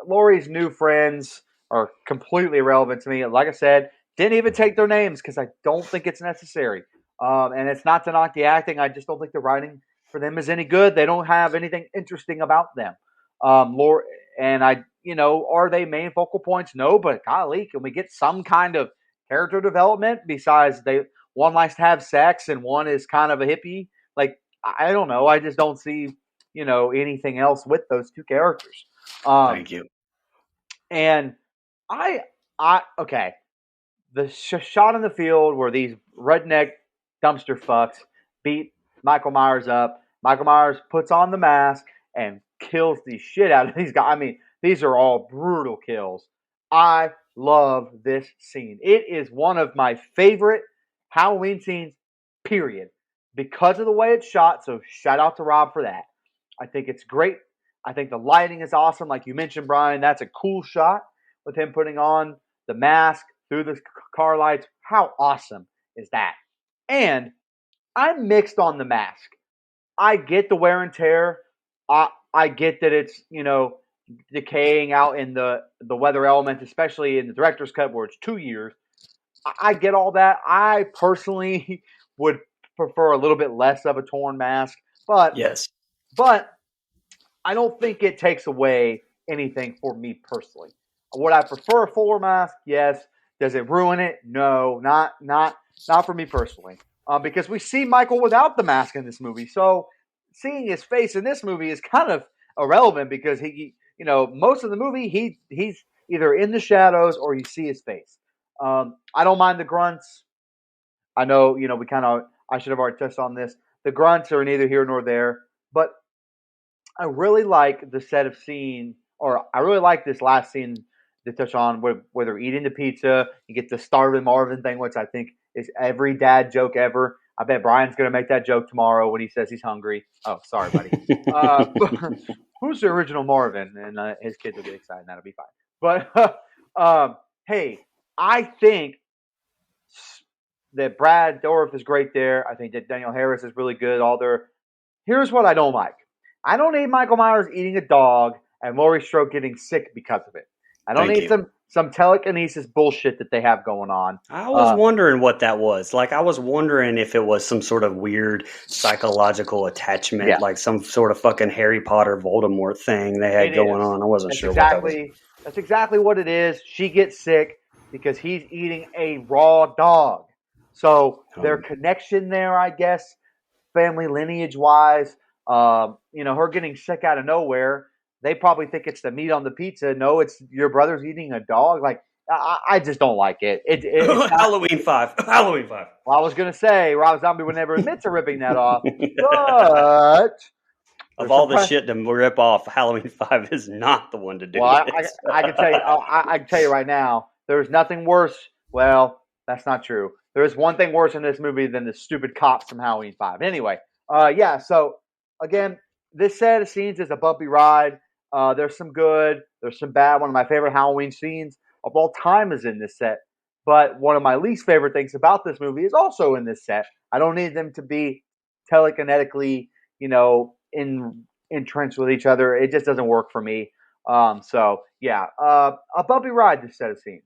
Laurie's new friends are completely irrelevant to me. Like I said, didn't even take their names because I don't think it's necessary. And it's not to knock the acting. I just don't think the writing for them is any good. They don't have anything interesting about them. Laurie and are they main focal points? No, but golly, can we get some kind of character development besides one likes to have sex and one is kind of a hippie? Like, I don't know. I just don't see, anything else with those two characters. Thank you. And okay. The shot in the field where these redneck dumpster fucks beat Michael Myers up. Michael Myers puts on the mask and kills the shit out of these guys. I mean, these are all brutal kills. I love this scene. It is one of my favorite Halloween scenes, period, because of the way it's shot. So shout out to Rob for that. I think it's great. I think the lighting is awesome. Like you mentioned, Brian, that's a cool shot with him putting on the mask through the car lights. How awesome is that? And I'm mixed on the mask. I get the wear and tear. I get that it's, decaying out in the weather element, especially in the director's cut where it's 2 years. I get all that. I personally would prefer a little bit less of a torn mask, but Yes. But I don't think it takes away anything for me personally. Would I prefer a fuller mask? Yes. Does it ruin it? No, not for me personally. Because we see Michael without the mask in this movie, so seeing his face in this movie is kind of irrelevant because he most of the movie he's either in the shadows or you see his face. I don't mind the grunts. I know I should have already touched on this. The grunts are neither here nor there, but I really like the set of scene, or I really like this last scene they touch on where they're eating the pizza. You get the starving Marvin thing, which I think is every dad joke ever. I bet Brian's going to make that joke tomorrow when he says he's hungry. Oh, sorry, buddy. Who's the original Marvin? And his kids will get excited. That'll be fine. But hey, I think that Brad Dourif is great there. I think that Danielle Harris is really good. Here's what I don't like. I don't need Michael Myers eating a dog and Laurie Strode getting sick because of it. I don't need some telekinesis bullshit that they have going on. I was wondering what that was. Like, I was wondering if it was some sort of weird psychological attachment, like some sort of fucking Harry Potter Voldemort thing they had going on. I wasn't sure what that was. That's exactly what it is. She gets sick because he's eating a raw dog. So their connection there, I guess, family lineage-wise, her getting sick out of nowhere, they probably think it's the meat on the pizza. No, it's your brother's eating a dog. Like, I just don't like it. It's Halloween 5. Halloween 5. Well, I was going to say, Rob Zombie would never admit to ripping that off. But of all the shit to rip off, Halloween 5 is not the one to do it. I can tell you, I can tell you right now, there's nothing worse. Well, that's not true. There is one thing worse in this movie than the stupid cops from Halloween 5. Anyway, so again, this set of scenes is a bumpy ride. There's some good, there's some bad. One of my favorite Halloween scenes of all time is in this set. But one of my least favorite things about this movie is also in this set. I don't need them to be telekinetically, entrenched with each other. It just doesn't work for me. So yeah, a bumpy ride, this set of scenes.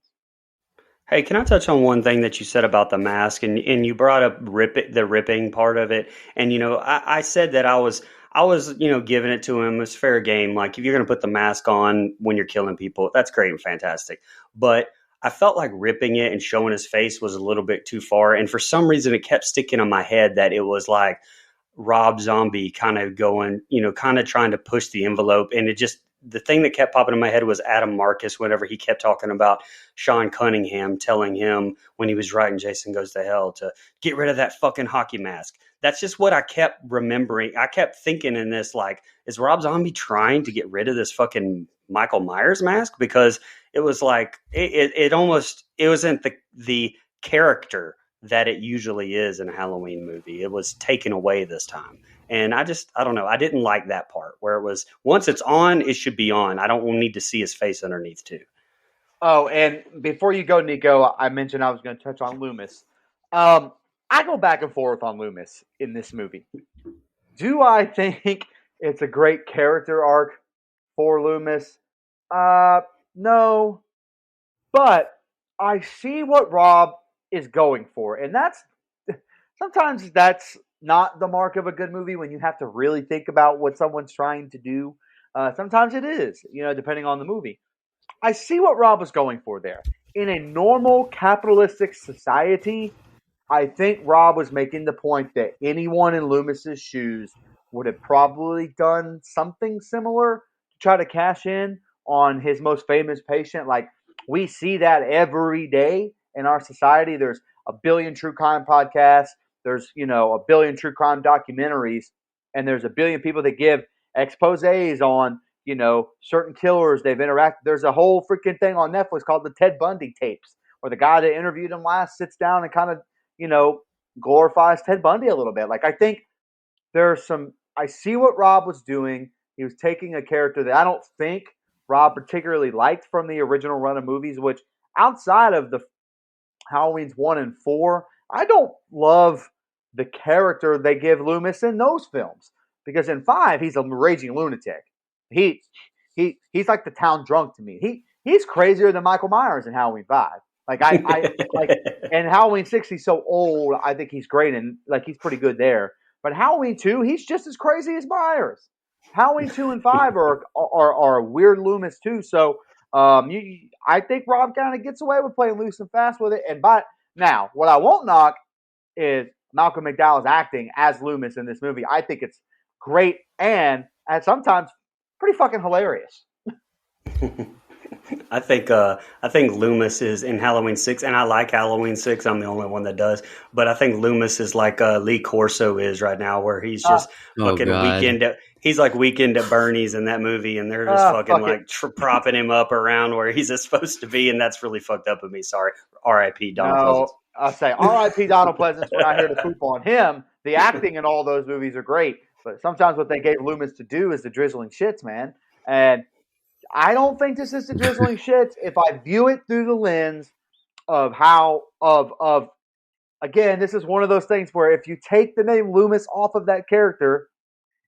Hey, can I touch on one thing that you said about the mask, and you brought up the ripping part of it, and I said that I was giving it to him. It's fair game. Like if you're going to put the mask on when you're killing people, that's great and fantastic. But I felt like ripping it and showing his face was a little bit too far, and for some reason it kept sticking in my head that it was like Rob Zombie kind of going, kind of trying to push the envelope. And it just, the thing that kept popping in my head was Adam Marcus whenever he kept talking about Sean Cunningham telling him when he was writing Jason Goes to Hell to get rid of that fucking hockey mask. That's just what I kept remembering. I kept thinking in this, like, is Rob Zombie trying to get rid of this fucking Michael Myers mask? Because it was like, it almost, it wasn't the character that it usually is in a Halloween movie. It was taken away this time. And I don't know. I didn't like that part where it was, once it's on, it should be on. I don't need to see his face underneath too. Oh, and before you go, Nico, I mentioned I was going to touch on Loomis. I go back and forth on Loomis in this movie. Do I think it's a great character arc for Loomis? No. But I see what Rob is going for. And sometimes that's not the mark of a good movie when you have to really think about what someone's trying to do. Sometimes it is, depending on the movie. I see what Rob was going for there. In a normal capitalistic society, I think Rob was making the point that anyone in Loomis's shoes would have probably done something similar to try to cash in on his most famous patient. Like, we see that every day in our society. There's a billion true crime podcasts. There's, a billion true crime documentaries. And there's a billion people that give exposés on, certain killers they've interacted. There's a whole freaking thing on Netflix called the Ted Bundy tapes, where the guy that interviewed him last sits down and kind of, glorifies Ted Bundy a little bit. Like, I think I see what Rob was doing. He was taking a character that I don't think Rob particularly liked from the original run of movies, which outside of the Halloween's 1 and 4, I don't love the character they give Loomis in those films. Because in 5, he's a raging lunatic. He's like the town drunk to me. He's crazier than Michael Myers in Halloween 5. Like and Halloween 6, he's so old. I think he's great and like he's pretty good there. But Halloween 2, he's just as crazy as Myers. Halloween 2 and 5 are weird Loomis too. So I think Rob kind of gets away with playing loose and fast with it. And now, what I won't knock is Malcolm McDowell's acting as Loomis in this movie. I think it's great and sometimes pretty fucking hilarious. I think Loomis is in Halloween 6, and I like Halloween 6. I'm the only one that does, but I think Loomis is like Lee Corso is right now, where he's just fucking he's like Weekend at Bernie's in that movie, and they're just fucking propping him up around where he's supposed to be, and that's really fucked up of me. Sorry, R.I.P. Donald Pleasence. I'll say R.I.P. Donald Pleasence when I hear the poop on him. The acting in all those movies are great, but sometimes what they gave Loomis to do is the drizzling shits, man, and I don't think this is the drizzling shits if I view it through the lens of again, this is one of those things where if you take the name Loomis off of that character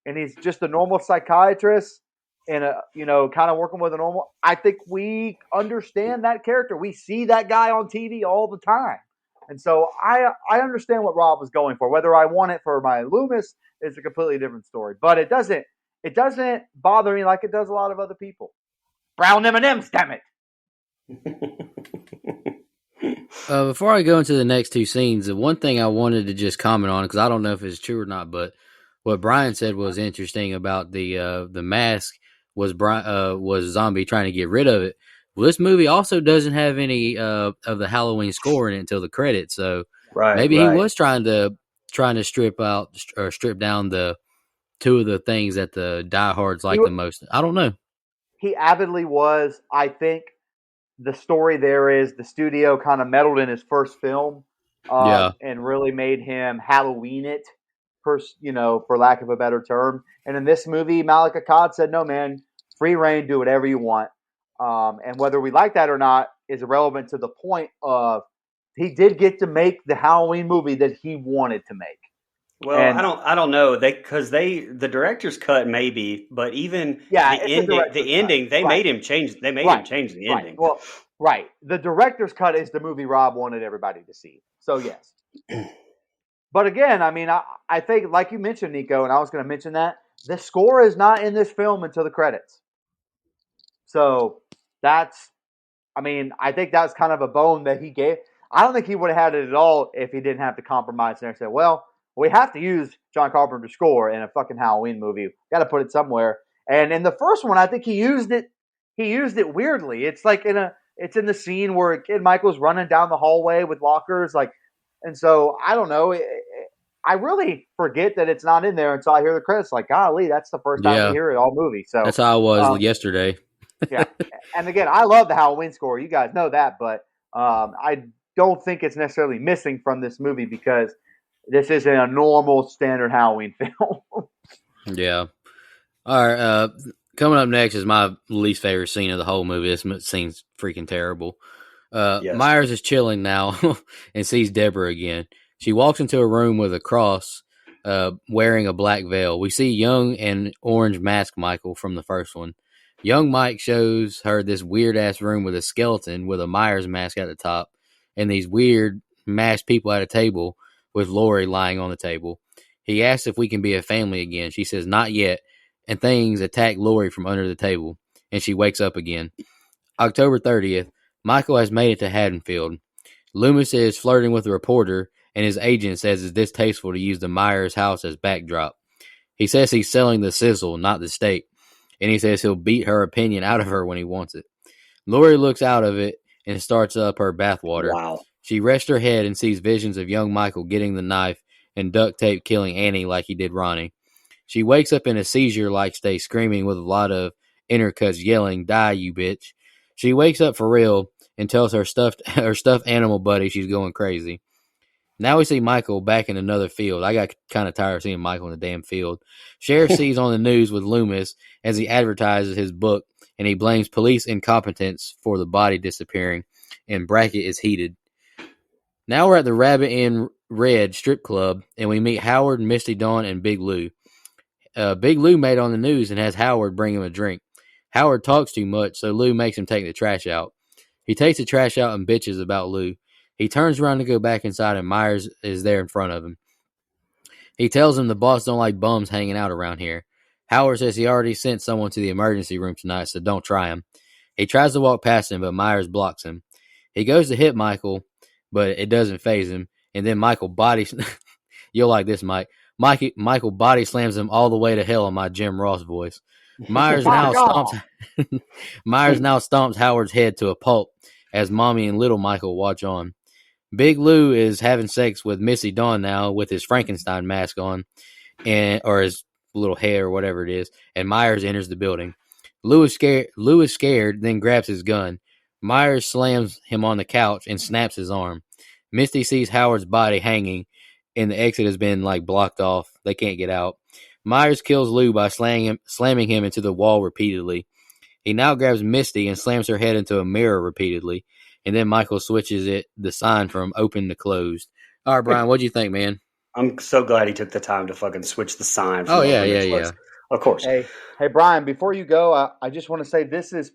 and he's just a normal psychiatrist and kind of working with a normal, I think we understand that character. We see that guy on TV all the time. And so I understand what Rob was going for. Whether I want it for my Loomis is a completely different story. But it doesn't bother me like it does a lot of other people. Brown M&M's, damn it. Before I go into the next two scenes, the one thing I wanted to just comment on, because I don't know if it's true or not, but what Brian said was interesting about the mask was Zombie trying to get rid of it. Well, this movie also doesn't have any of the Halloween score in it until the credits, so maybe he was trying to strip down the two of the things that the diehards like the most. I don't know. He avidly was. I think the story there is the studio kind of meddled in his first film and really made him Halloween it, for lack of a better term. And in this movie, Malik Akkad said, no, man, free reign, do whatever you want. And whether we like that or not is irrelevant to the point of he did get to make the Halloween movie that he wanted to make. Well, And I don't know the director's cut maybe, but even yeah, it's a director's the ending cut. they Right. made him change the Right. ending. Well, right. The director's cut is the movie Rob wanted everybody to see. So yes. But again, I mean, I think like you mentioned, Nico, and I was going to mention that the score is not in this film until the credits. So that's, I mean, I think that's kind of a bone that he gave. I don't think he would have had it at all if he didn't have to compromise there and say, well, we have to use John Carpenter's score in a fucking Halloween movie. Got to put it somewhere. And in the first one, I think he used it. He used it weirdly. It's like it's in the scene where Kid Michael's running down the hallway with lockers, like, and so I don't know. I really forget that it's not in there until I hear the credits. Like, golly, that's the first time we hear it all movie. So that's how I was yesterday. Yeah, and again, I love the Halloween score. You guys know that, but I don't think it's necessarily missing from this movie because this isn't a normal standard Halloween film. Yeah. All right. Coming up next is my least favorite scene of the whole movie. This scene's freaking terrible. Yes. Myers is chilling now and sees Deborah again. She walks into a room with a cross, wearing a black veil. We see young and orange mask Michael from the first one. Young Mike shows her this weird ass room with a skeleton with a Myers mask at the top and these weird masked people at a table with Lori lying on the table. He asks if we can be a family again. She says not yet, and things attack Lori from under the table, and she wakes up again. October 30th, Michael has made it to Haddonfield. Loomis is flirting with a reporter, and his agent says it's distasteful to use the Myers house as backdrop. He says he's selling the sizzle, not the steak, and he says he'll beat her opinion out of her when he wants it. Lori looks out of it and starts up her bathwater. Wow. She rests her head and sees visions of young Michael getting the knife and duct tape killing Annie like he did Ronnie. She wakes up in a seizure-like state, screaming with a lot of intercuts, yelling, "Die, you bitch." She wakes up for real and tells her stuffed animal buddy she's going crazy. Now we see Michael back in another field. I got kind of tired of seeing Michael in the damn field. Sheriff sees on the news with Loomis as he advertises his book, and he blames police incompetence for the body disappearing, and bracket is heated. Now we're at the Rabbit in Red strip club, and we meet Howard, Misty Dawn, and Big Lou. Big Lou made on the news and has Howard bring him a drink. Howard talks too much, so Lou makes him take the trash out. He takes the trash out and bitches about Lou. He turns around to go back inside, and Myers is there in front of him. He tells him the boss don't like bums hanging out around here. Howard says he already sent someone to the emergency room tonight, so don't try him. He tries to walk past him, but Myers blocks him. He goes to hit Michael, but it doesn't faze him, and then Michael bodies... You'll like this, Mike. Michael body slams him all the way to hell in my Jim Ross voice. Myers now stomps Howard's head to a pulp as Mommy and little Michael watch on. Big Lou is having sex with Missy Dawn now with his Frankenstein mask on, or his little hair or whatever it is, and Myers enters the building. Lou is scared, then grabs his gun. Myers slams him on the couch and snaps his arm. Misty sees Howard's body hanging, and the exit has been blocked off. They can't get out. Myers kills Lou by slamming him into the wall repeatedly. He now grabs Misty and slams her head into a mirror repeatedly, and then Michael switches the sign from open to closed. All right, Brian, what'd you think, man? I'm so glad he took the time to fucking switch the sign. From yeah. Of course. Hey, Brian, before you go, I just want to say this is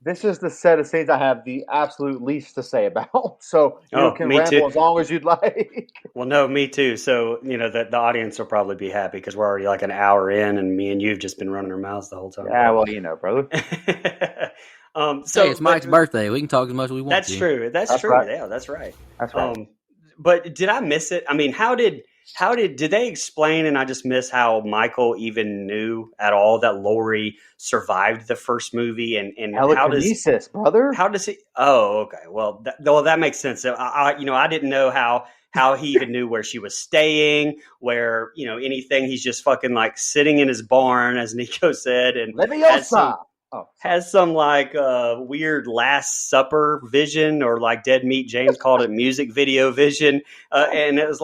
the set of scenes I have the absolute least to say about. So you can ramble as long as you'd like. Well, no, me too. So, the audience will probably be happy because we're already like an hour in and me and you've just been running our mouths the whole time. Yeah, well, brother. Hey, it's Mike's birthday. We can talk as much as we want. That's true. That's true. Right. Yeah, that's right. That's right. But did I miss it? I mean, how did they explain, and I just miss how Michael even knew at all that Lori survived the first movie, and telekinesis, brother. How does he? Oh, okay. Well, that makes sense. I didn't know how he even knew where she was staying, where anything. He's just fucking sitting in his barn, as Nico said, and has some weird Last Supper vision, or Dead Meat James called it music video vision, and it was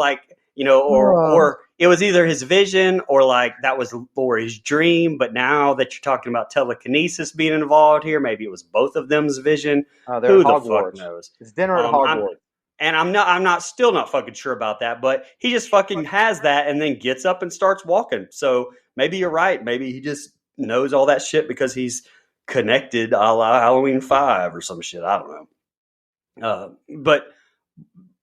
or it was either his vision or like that was Lori's dream. But now that you're talking about telekinesis being involved here, maybe it was both of them's vision. They're Who at the fuck Hogwarts. knows? It's dinner at Hogwarts. I'm not still not fucking sure about that, but he just fucking has that and then gets up and starts walking. So maybe you're right. Maybe he just knows all that shit because he's connected a la Halloween 5 or some shit. I don't know. But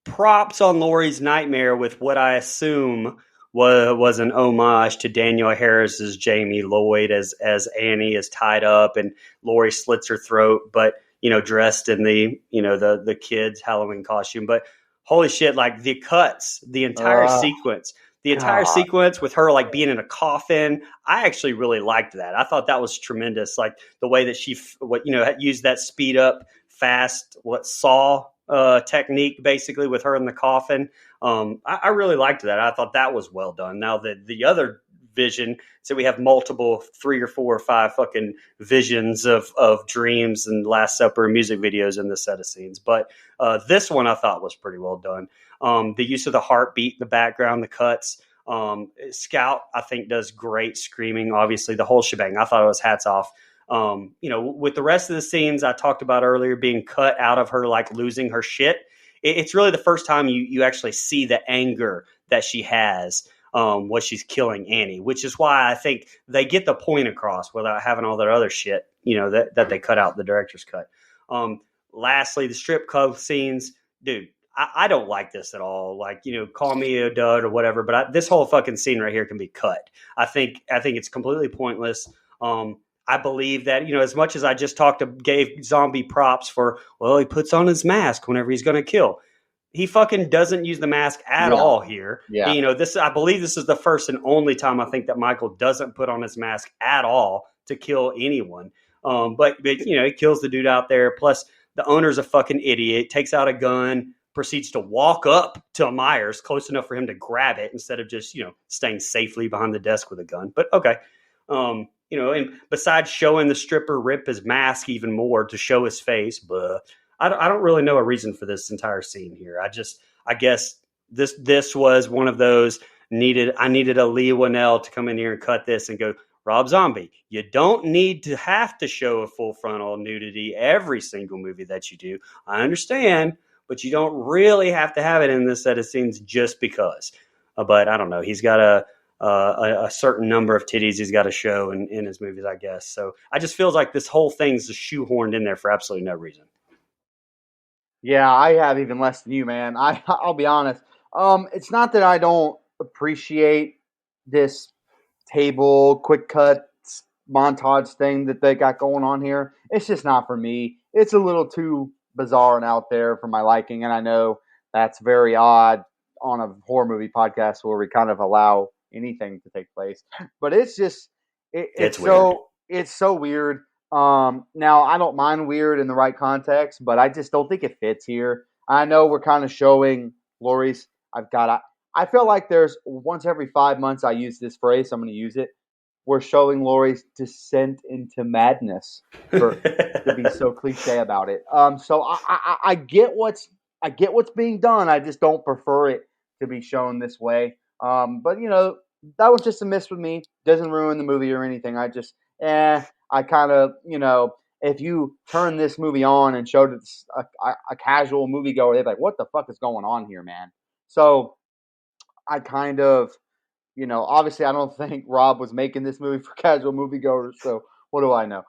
props on Laurie's nightmare with what I assume was an homage to Daniel Harris's Jamie Lloyd as Annie is tied up and Laurie slits her throat, but dressed in the the kids Halloween costume. But holy shit, like the cuts, the entire sequence. The entire sequence with her like being in a coffin, I actually really liked that. I thought that was tremendous. Like the way that she used that speed up fast saw technique basically with her in the coffin. I really liked that. I thought that was well done. Now the other vision, so we have multiple 3 or 4 or 5 fucking visions of dreams and Last Supper music videos in this set of scenes. But this one I thought was pretty well done. The use of the heartbeat in the background, the cuts. Scout, I think, does great screaming. Obviously, the whole shebang. I thought it was hats off. With the rest of the scenes I talked about earlier being cut out of her, like losing her shit, it's really the first time you actually see the anger that she has when she's killing Annie, which is why I think they get the point across without having all that other shit, that they cut out, the director's cut. Lastly, the strip club scenes, dude, I don't like this at all. Like, call me a dud or whatever, but this whole fucking scene right here can be cut. I think it's completely pointless. I believe that, as much as I just gave Zombie props for, well, he puts on his mask whenever he's going to kill. He fucking doesn't use the mask at all here. Yeah. I believe this is the first and only time I think that Michael doesn't put on his mask at all to kill anyone. But he kills the dude out there. Plus, the owner's a fucking idiot, takes out a gun, proceeds to walk up to Myers close enough for him to grab it instead of just, staying safely behind the desk with a gun. But okay. And besides showing the stripper rip his mask even more to show his face, but I don't really know a reason for this entire scene here. I guess this was one of those I needed a Lee Winnell to come in here and cut this and go, Rob Zombie, you don't need to have to show a full frontal nudity every single movie that you do. I understand, but you don't really have to have it in this set of scenes just because. But I don't know. He's got a certain number of titties he's got to show in his movies, I guess. So I just feels like this whole thing's just shoehorned in there for absolutely no reason. Yeah, I have even less than you, man. I'll be honest. It's not that I don't appreciate this table quick cut montage thing that they got going on here. It's just not for me. It's a little too bizarre and out there for my liking, and I know that's very odd on a horror movie podcast where we kind of allow anything to take place. But it's just it's so weird. Now I don't mind weird in the right context, but I just don't think it fits here. I know we're kind of showing Laurie's. I feel like there's once every 5 months I use this phrase. So I'm going to use it. We're showing Laurie's descent into madness to be so cliche about it. So I get what's being done. I just don't prefer it to be shown this way. But that was just a miss with me. Doesn't ruin the movie or anything. I just I kind of, if you turn this movie on and showed it a casual moviegoer, they'd be like, what the fuck is going on here, man? So I kind of, obviously I don't think Rob was making this movie for casual moviegoers, so what do I know?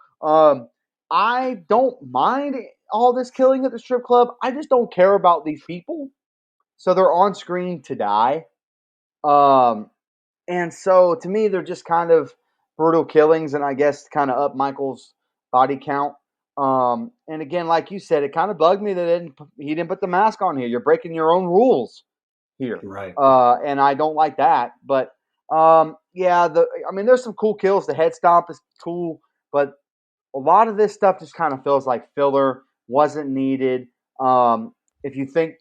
I don't mind all this killing at the strip club. I just don't care about these people. So they're on screen to die. And so to me, they're just kind of brutal killings, and I guess kind of up Michael's body count. And again, like you said, it kind of bugged me that he didn't put the mask on here. You're breaking your own rules here, right? And I don't like that. But there's some cool kills. The head stomp is cool, but a lot of this stuff just kind of feels like filler. Wasn't needed. If you think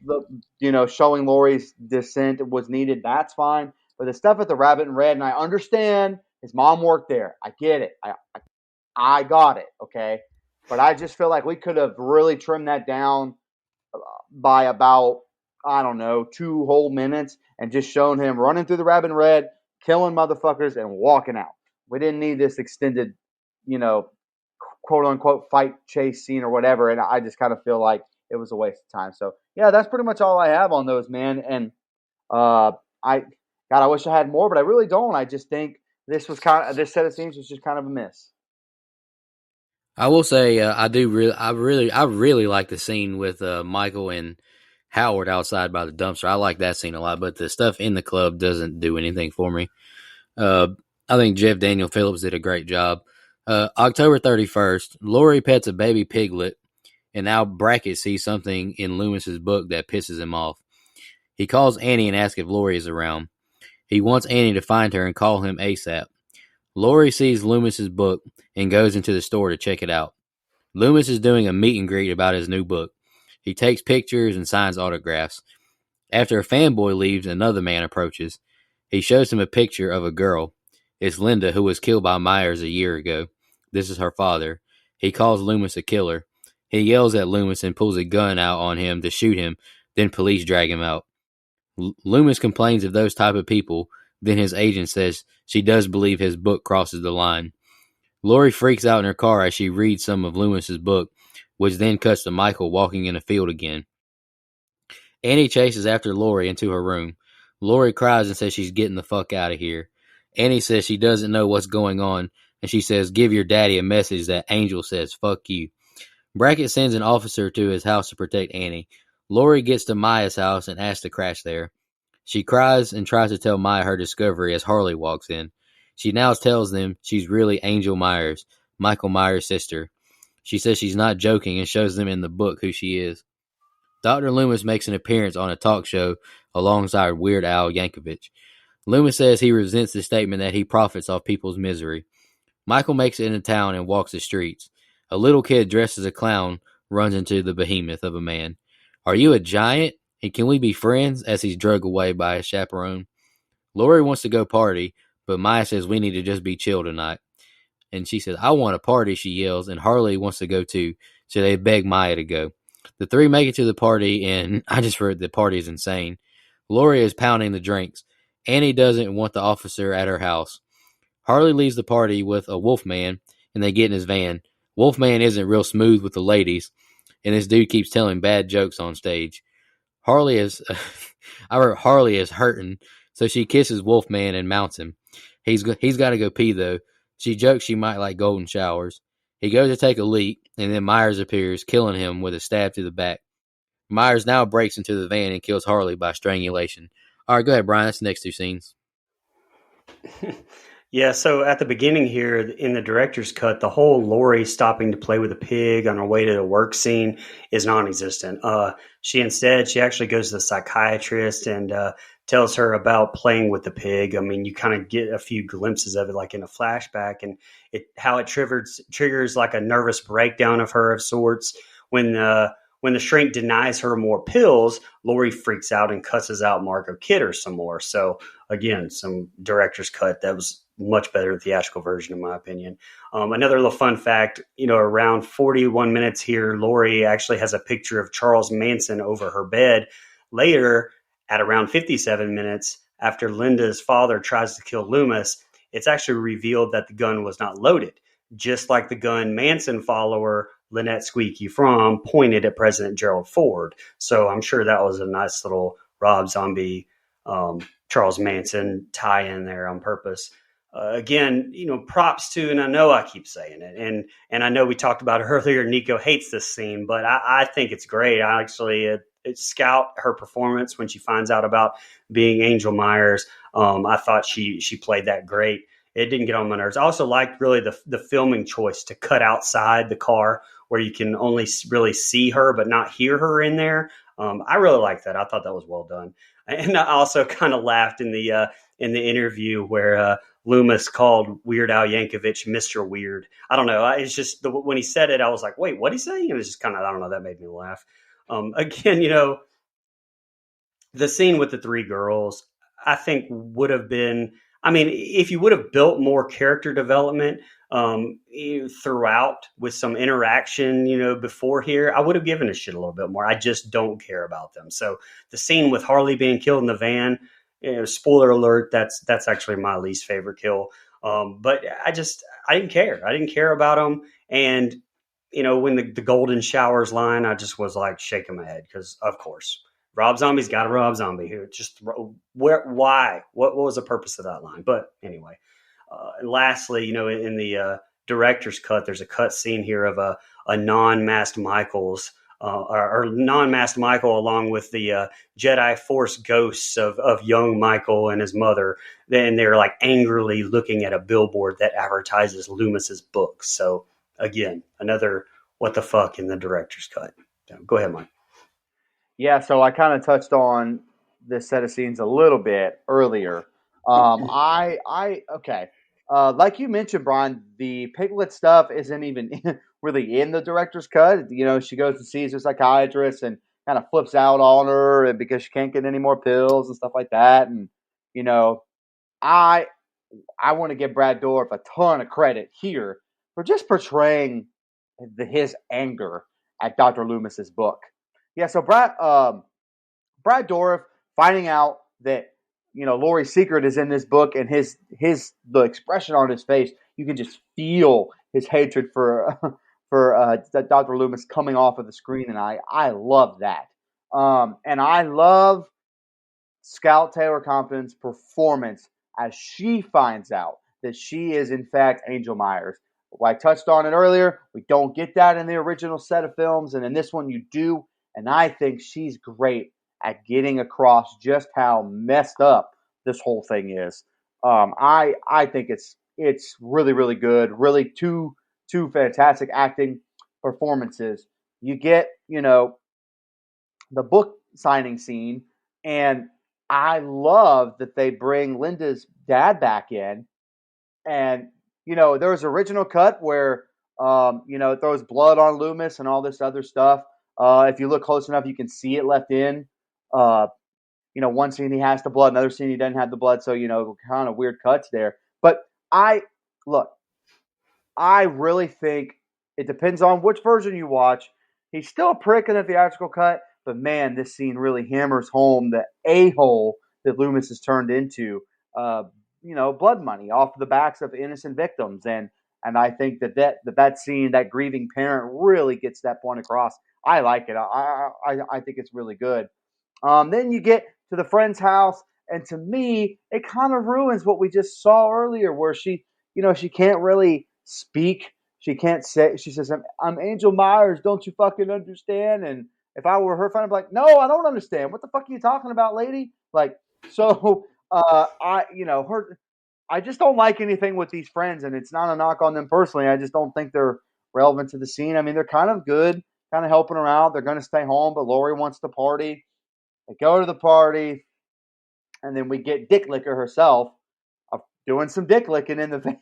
showing Laurie's descent was needed, that's fine. But the stuff at the Rabbit in Red, and I understand his mom worked there. I get it. I got it. Okay. But I just feel like we could have really trimmed that down by about I don't know, 2 whole minutes and just showing him running through the Rabbit Red, killing motherfuckers, and walking out. We didn't need this extended, you know, quote unquote fight chase scene or whatever. And I just kind of feel like it was a waste of time. So yeah, that's pretty much all I have on those, man. And I God, I wish I had more, but I really don't. I just think this set of scenes was just kind of a miss. I will say I really like the scene with Michael and Howard outside by the dumpster. I like that scene a lot, but the stuff in the club doesn't do anything for me. Uh, I think Jeff Daniel Phillips did a great job. October 31st, Lori pets a baby piglet, and now Brackett sees something in Loomis's book that pisses him off. He calls Annie and asks if Lori is around. He wants Annie to find her and call him ASAP. Lori sees Loomis's book and goes into the store to check it out. Loomis is doing a meet and greet about his new book. He takes pictures and signs autographs. After a fanboy leaves, another man approaches. He shows him a picture of a girl. It's Linda, who was killed by Myers a year ago. This is her father. He calls Loomis a killer. He yells at Loomis and pulls a gun out on him to shoot him. Then police drag him out. Loomis complains of those type of people. Then his agent says she does believe his book crosses the line. Lori freaks out in her car as she reads some of Loomis's book, which then cuts to Michael walking in a field again. Annie chases after Lori into her room. Lori cries and says she's getting the fuck out of here. Annie says she doesn't know what's going on, and she says, give your daddy a message that Angel says, fuck you. Brackett sends an officer to his house to protect Annie. Lori gets to Maya's house and asks to crash there. She cries and tries to tell Maya her discovery as Harley walks in. She now tells them she's really Angel Myers, Michael Myers' sister. She says she's not joking and shows them in the book who she is. Dr. Loomis makes an appearance on a talk show alongside Weird Al Yankovic. Loomis says he resents the statement that he profits off people's misery. Michael makes it into town and walks the streets. A little kid dressed as a clown runs into the behemoth of a man. Are you a giant? And can we be friends? As he's dragged away by his chaperone. Lori wants to go party, but Maya says we need to just be chill tonight. And she says, I want a party, she yells, and Harley wants to go too, so they beg Maya to go. The three make it to the party, and I just heard the party is insane. Lori is pounding the drinks. Annie doesn't want the officer at her house. Harley leaves the party with a Wolfman, and they get in his van. Wolfman isn't real smooth with the ladies, and this dude keeps telling bad jokes on stage. Harley is, I wrote Harley is hurting, so she kisses Wolfman and mounts him. He's got to go pee though. She jokes she might like golden showers. He goes to take a leak, and then Myers appears, killing him with a stab to the back. Myers now breaks into the van and kills Harley by strangulation. All right, go ahead, Brian. That's the next two scenes. Yeah, so at the beginning here in the director's cut, the whole Lori stopping to play with a pig on her way to the work scene is non-existent. She actually goes to the psychiatrist and tells her about playing with the pig. I mean, you kind of get a few glimpses of it, like in a flashback, and how it triggers like a nervous breakdown of her of sorts. When the shrink denies her more pills, Lori freaks out and cusses out Margot Kidder some more. So again, some director's cut that was much better theatrical version, in my opinion. Another little fun fact, around 41 minutes here, Lori actually has a picture of Charles Manson over her bed. Later, at around 57 minutes, after Linda's father tries to kill Loomis, it's actually revealed that the gun was not loaded, just like the gun Manson follower Lynette Squeaky Fromm pointed at President Gerald Ford. So I'm sure that was a nice little Rob Zombie, Charles Manson tie-in there on purpose. Again, props to, and I know I keep saying it, and I know we talked about it earlier. Nico hates this scene, but I think it's great. I actually scout her performance when she finds out about being Angel Myers. I thought she played that great. It didn't get on my nerves. I also liked really the filming choice to cut outside the car where you can only really see her but not hear her in there. I really liked that. I thought that was well done. And I also kind of laughed in the interview where Loomis called Weird Al Yankovic Mr. Weird. I don't know. It's just when he said it, I was like, wait, what did he say? It was just kind of, I don't know, that made me laugh. Again, the scene with the three girls, I think would have been, I mean, if you would have built more character development throughout with some interaction, before here, I would have given a shit a little bit more. I just don't care about them. So the scene with Harley being killed in the van, spoiler alert, that's actually my least favorite kill. But I didn't care. I didn't care about them. And when the golden showers line, I just was like shaking my head because, of course, Rob Zombie's got a Rob Zombie here. Just why? What was the purpose of that line? But anyway, and lastly, in the director's cut, there's a cut scene here of a non-masked Michaels. Or non-masked Michael, along with the Jedi Force ghosts of young Michael and his mother. Then they're like angrily looking at a billboard that advertises Loomis's books. So again, another what the fuck in the director's cut. So, go ahead, Mike. Yeah, so I kind of touched on this set of scenes a little bit earlier. Okay. Like you mentioned, Brian, the Piglet stuff isn't even really in the director's cut. She goes to see her psychiatrist and kind of flips out on her, and because she can't get any more pills and stuff like that. And I want to give Brad Dourif a ton of credit here for just portraying his anger at Dr. Loomis's book. Yeah, so Brad Dourif finding out that Laurie's secret is in this book, and the expression on his face, you can just feel his hatred for Dr. Loomis coming off of the screen, and I love that. And I love Scout Taylor Compton's performance as she finds out that she is in fact Angel Myers. Well, I touched on it earlier. We don't get that in the original set of films, and in this one you do. And I think she's great at getting across just how messed up this whole thing is. I think it's really, really good. Really, two fantastic acting performances. You get the book signing scene, and I love that they bring Linda's dad back in. And there was an original cut where it throws blood on Loomis and all this other stuff. If you look close enough, you can see it left in. One scene he has the blood, another scene he doesn't have the blood. So, kind of weird cuts there. But I really think it depends on which version you watch. He's still a prick in the theatrical cut, but man, this scene really hammers home the a-hole that Loomis has turned into. Blood money off the backs of innocent victims, and I think that scene, that grieving parent, really gets that point across. I like it. I think it's really good. Then you get to the friend's house, and to me, it kind of ruins what we just saw earlier, where she can't really speak. She can't say. She says, "I'm Angel Myers. Don't you fucking understand?" And if I were her friend, I'd be like, "No, I don't understand. What the fuck are you talking about, lady?" Like, so I just don't like anything with these friends, and it's not a knock on them personally. I just don't think they're relevant to the scene. I mean, they're kind of good, kind of helping her out. They're going to stay home, but Laurie wants to party. They go to the party, and then we get Dick Licker herself doing some dick licking in the van.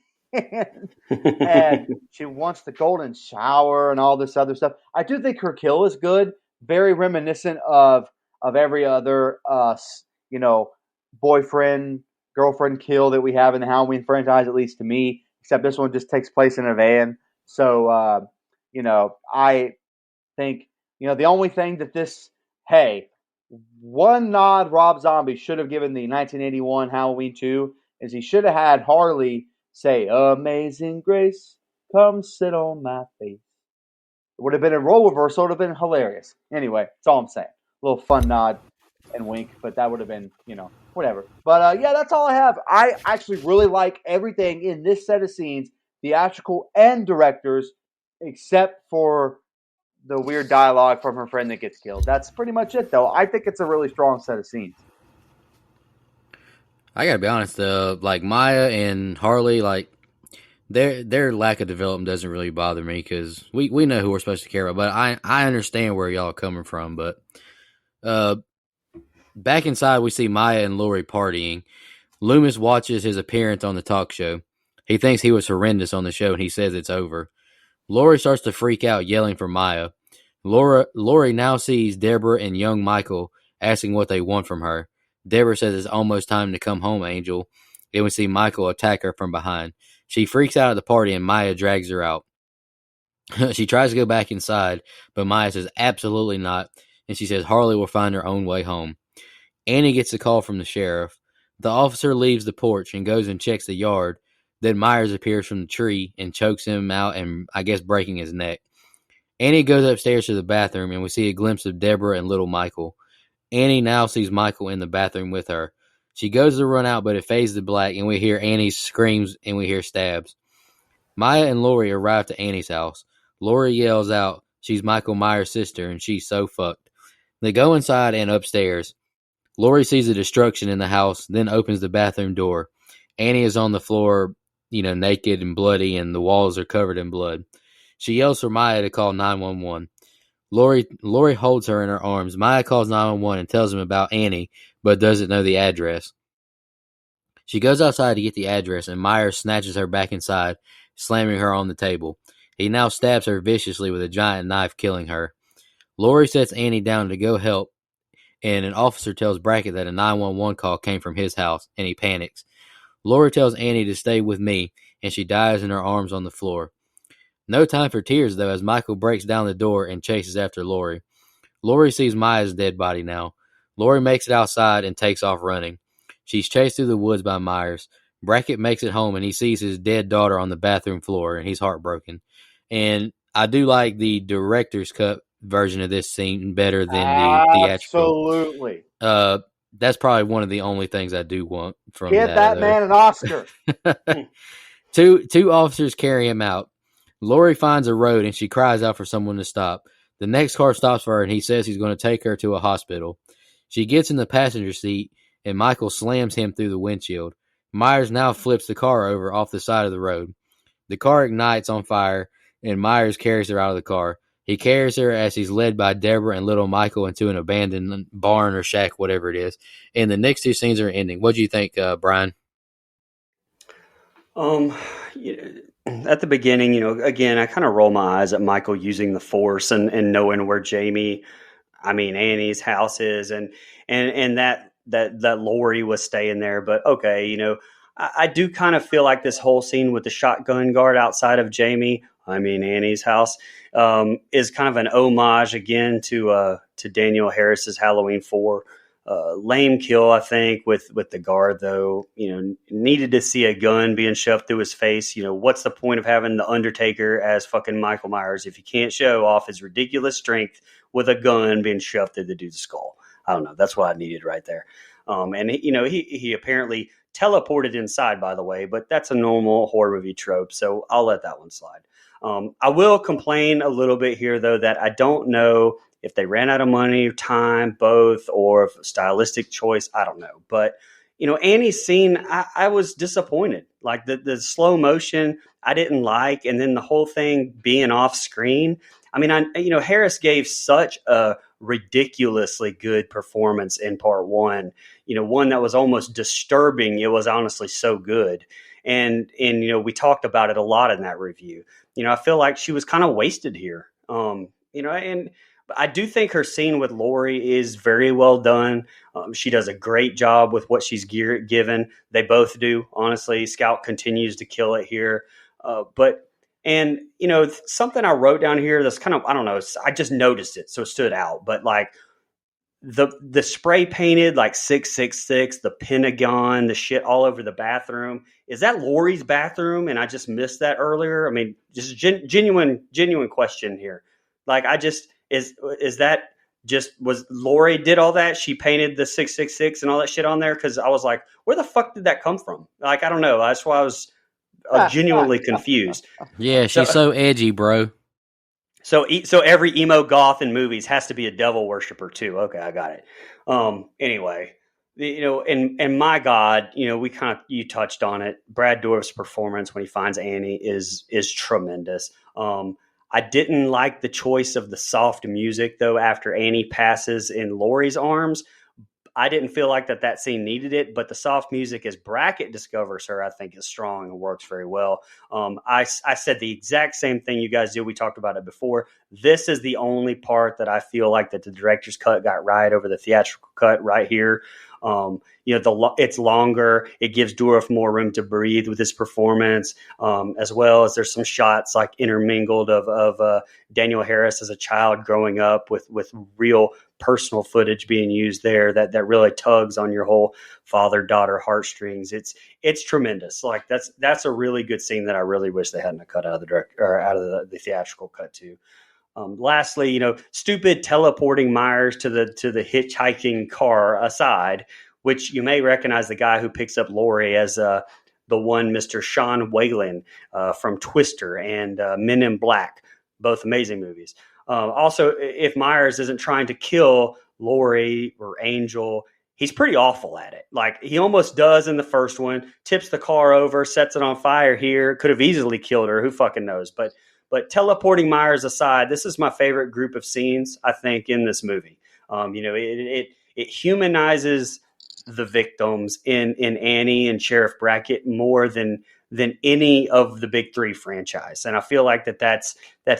And she wants the golden shower and all this other stuff. I do think her kill is good, very reminiscent of every other boyfriend girlfriend kill that we have in the Halloween franchise, at least to me, except this one just takes place in a van. So I think the only thing that one nod Rob Zombie should have given the 1981 Halloween 2 is he should have had Harley say, "Amazing Grace, come sit on my face." It would have been a role reversal. It would have been hilarious. Anyway, that's all I'm saying. A little fun nod and wink, but that would have been, whatever. But yeah, that's all I have. I actually really like everything in this set of scenes, theatrical and directors, except for the weird dialogue from her friend that gets killed. That's pretty much it, though. I think it's a really strong set of scenes. I gotta be honest, like Maya and Harley, like their lack of development doesn't really bother me because we know who we're supposed to care about. But I understand where y'all are coming from. But back inside, we see Maya and Lori partying. Loomis watches his appearance on the talk show. He thinks he was horrendous on the show, and he says it's over. Lori starts to freak out, yelling for Maya. Lori now sees Deborah and young Michael asking what they want from her. Deborah says it's almost time to come home, Angel. and we see Michael attack her from behind. She freaks out at the party, and Maya drags her out. She tries to go back inside, but Maya says absolutely not, and she says Harley will find her own way home. Annie gets a call from the sheriff. The officer leaves the porch and goes and checks the yard. Then Myers appears from the tree and chokes him out and I guess breaking his neck. Annie goes upstairs to the bathroom and we see a glimpse of Deborah and little Michael. Annie now sees Michael in the bathroom with her. She goes to run out, but it fades to black and we hear Annie's screams and we hear stabs. Maya and Lori arrive to Annie's house. Lori yells out she's Michael Myers' sister and she's so fucked. They go inside and upstairs. Lori sees the destruction in the house, then opens the bathroom door. Annie is on the floor, naked and bloody, and the walls are covered in blood. She yells for Maya to call 911. Lori holds her in her arms. Maya calls 911 and tells him about Annie, but doesn't know the address. She goes outside to get the address, and Myers snatches her back inside, slamming her on the table. He now stabs her viciously with a giant knife, killing her. Lori sets Annie down to go help, and an officer tells Brackett that a 911 call came from his house, and he panics. Lori tells Annie to stay with me, and she dies in her arms on the floor. No time for tears, though, as Michael breaks down the door and chases after Lori. Lori sees Maya's dead body now. Lori makes it outside and takes off running. She's chased through the woods by Myers. Brackett makes it home, and he sees his dead daughter on the bathroom floor, and he's heartbroken. And I do like the director's cut version of this scene better than the theatrical. Absolutely. That's probably one of the only things I do want from Get that man an Oscar. Two officers carry him out. Lori finds a road and she cries out for someone to stop. The next car stops for her and he says he's going to take her to a hospital. She gets in the passenger seat and Michael slams him through the windshield. Myers now flips the car over off the side of the road. The car ignites on fire and Myers carries her out of the car. He carries her as he's led by Deborah and little Michael into an abandoned barn or shack, whatever it is. And the next two scenes are ending. What do you think, Brian? At the beginning, again, I kind of roll my eyes at Michael using the Force and knowing where Annie's house is, and that Lori was staying there. But okay, I do kind of feel like this whole scene with the shotgun guard outside of Annie's house, is kind of an homage again to Daniel Harris's Halloween 4. Lame kill, I think, with the guard, though. Needed to see a gun being shoved through his face. What's the point of having the Undertaker as fucking Michael Myers if you can't show off his ridiculous strength with a gun being shoved through the dude's skull? I don't know. That's what I needed right there. And he apparently teleported inside, by the way, but that's a normal horror movie trope, so I'll let that one slide. I will complain a little bit here, though, that I don't know if they ran out of money, time, both, or if stylistic choice, I don't know. But, Annie's scene, I was disappointed. Like the slow motion, I didn't like. And then the whole thing being off screen. Harris gave such a ridiculously good performance in part one, one that was almost disturbing. It was honestly so good. And we talked about it a lot in that review. I feel like she was kind of wasted here. And I do think her scene with Lori is very well done. She does a great job with what she's given. They both do, honestly. Scout continues to kill it here. Something I wrote down here that's kind of, I don't know, I just noticed it, so it stood out. But like the spray painted like 666, the Pentagon, the shit all over the bathroom. Is that Lori's bathroom? And I just missed that earlier. Just genuine question here. Like is that just was Lori did all that? She painted the 666 and all that shit on there? Because I was like, where the fuck did that come from? Like, I don't know. That's why I was genuinely confused. Yeah, she's so edgy, bro. So every emo goth in movies has to be a devil worshiper too. Okay, I got it. Anyway, and my God, you touched on it. Brad Dourif's performance when he finds Annie is tremendous. I didn't like the choice of the soft music though after Annie passes in Lori's arms. I didn't feel like that scene needed it, but the soft music as Brackett discovers her, I think is strong and works very well. I said the exact same thing you guys did. We talked about it before. This is the only part that I feel like that the director's cut got right over the theatrical cut right here. It's longer. It gives Dourif more room to breathe with his performance, as well as there's some shots like intermingled of Daniel Harris as a child growing up with real personal footage being used there that really tugs on your whole father-daughter heartstrings. It's tremendous. Like that's a really good scene that I really wish they hadn't cut out of the theatrical cut too. Lastly, stupid teleporting Myers to the hitchhiking car aside, which you may recognize the guy who picks up Laurie as the one Mr. Sean Whalen from Twister and Men in Black, both amazing movies. Also, if Myers isn't trying to kill Laurie or Angel, he's pretty awful at it. Like he almost does in the first one, tips the car over, sets it on fire here. Could have easily killed her. Who fucking knows? But teleporting Myers aside, this is my favorite group of scenes, I think, in this movie. It humanizes the victims in Annie and Sheriff Brackett more than any of the big three franchise. And I feel like that's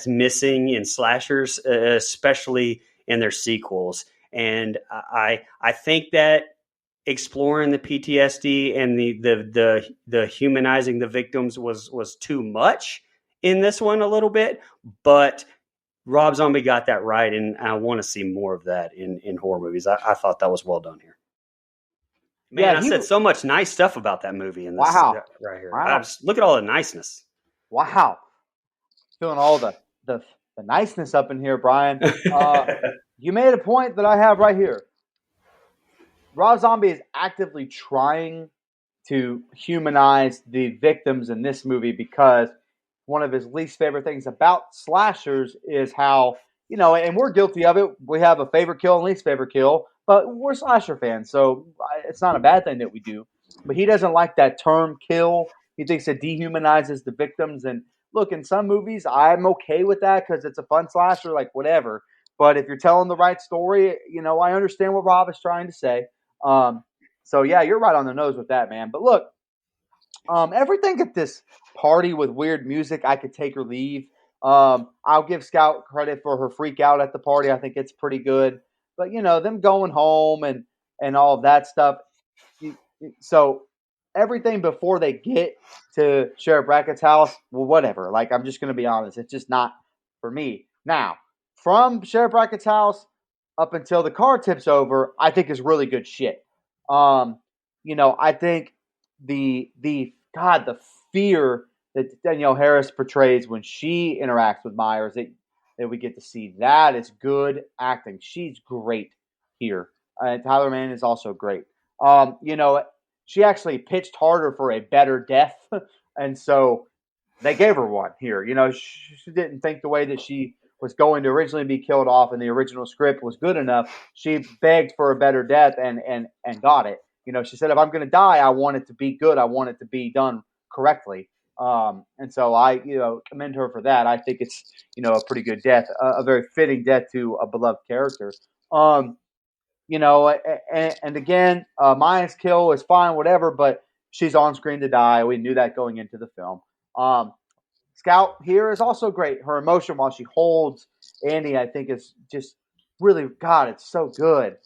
missing in slashers, especially in their sequels. And I think that exploring the PTSD and the humanizing the victims was too much in this one a little bit, but Rob Zombie got that right, and I want to see more of that in horror movies. I thought that was well done here. Man, I said so much nice stuff about that movie in this right here. Wow. Look at all the niceness. Wow. Feeling all the niceness up in here, Brian. You made a point that I have right here. Rob Zombie is actively trying to humanize the victims in this movie because one of his least favorite things about slashers is how, and we're guilty of it. We have a favorite kill and least favorite kill, but we're slasher fans, so it's not a bad thing that we do. But he doesn't like that term kill. He thinks it dehumanizes the victims. And look, in some movies, I'm okay with that because it's a fun slasher, like whatever. But if you're telling the right story, I understand what Rob is trying to say. So yeah, you're right on the nose with that, man. But look, everything at this party with weird music, I could take or leave. I'll give Scout credit for her freak out at the party. I think it's pretty good. But them going home and all of that stuff. So everything before they get to Sheriff Brackett's house, well, whatever. Like, I'm just going to be honest. It's just not for me. Now, from Sheriff Brackett's house up until the car tips over, I think is really good shit. I think the fear that Danielle Harris portrays when she interacts with Myers, that we get to see, that is good acting. She's great here. And Tyler Mann is also great. She actually pitched harder for a better death, and so they gave her one here. She didn't think the way that she was going to originally be killed off in the original script was good enough. She begged for a better death and got it. She said, if I'm going to die, I want it to be good. I want it to be done correctly. And so I, commend her for that. I think it's, a pretty good death, a very fitting death to a beloved character. And again, Maya's kill is fine, whatever, but she's on screen to die. We knew that going into the film. Scout here is also great. Her emotion while she holds Andy, I think, is just really, God, it's so good.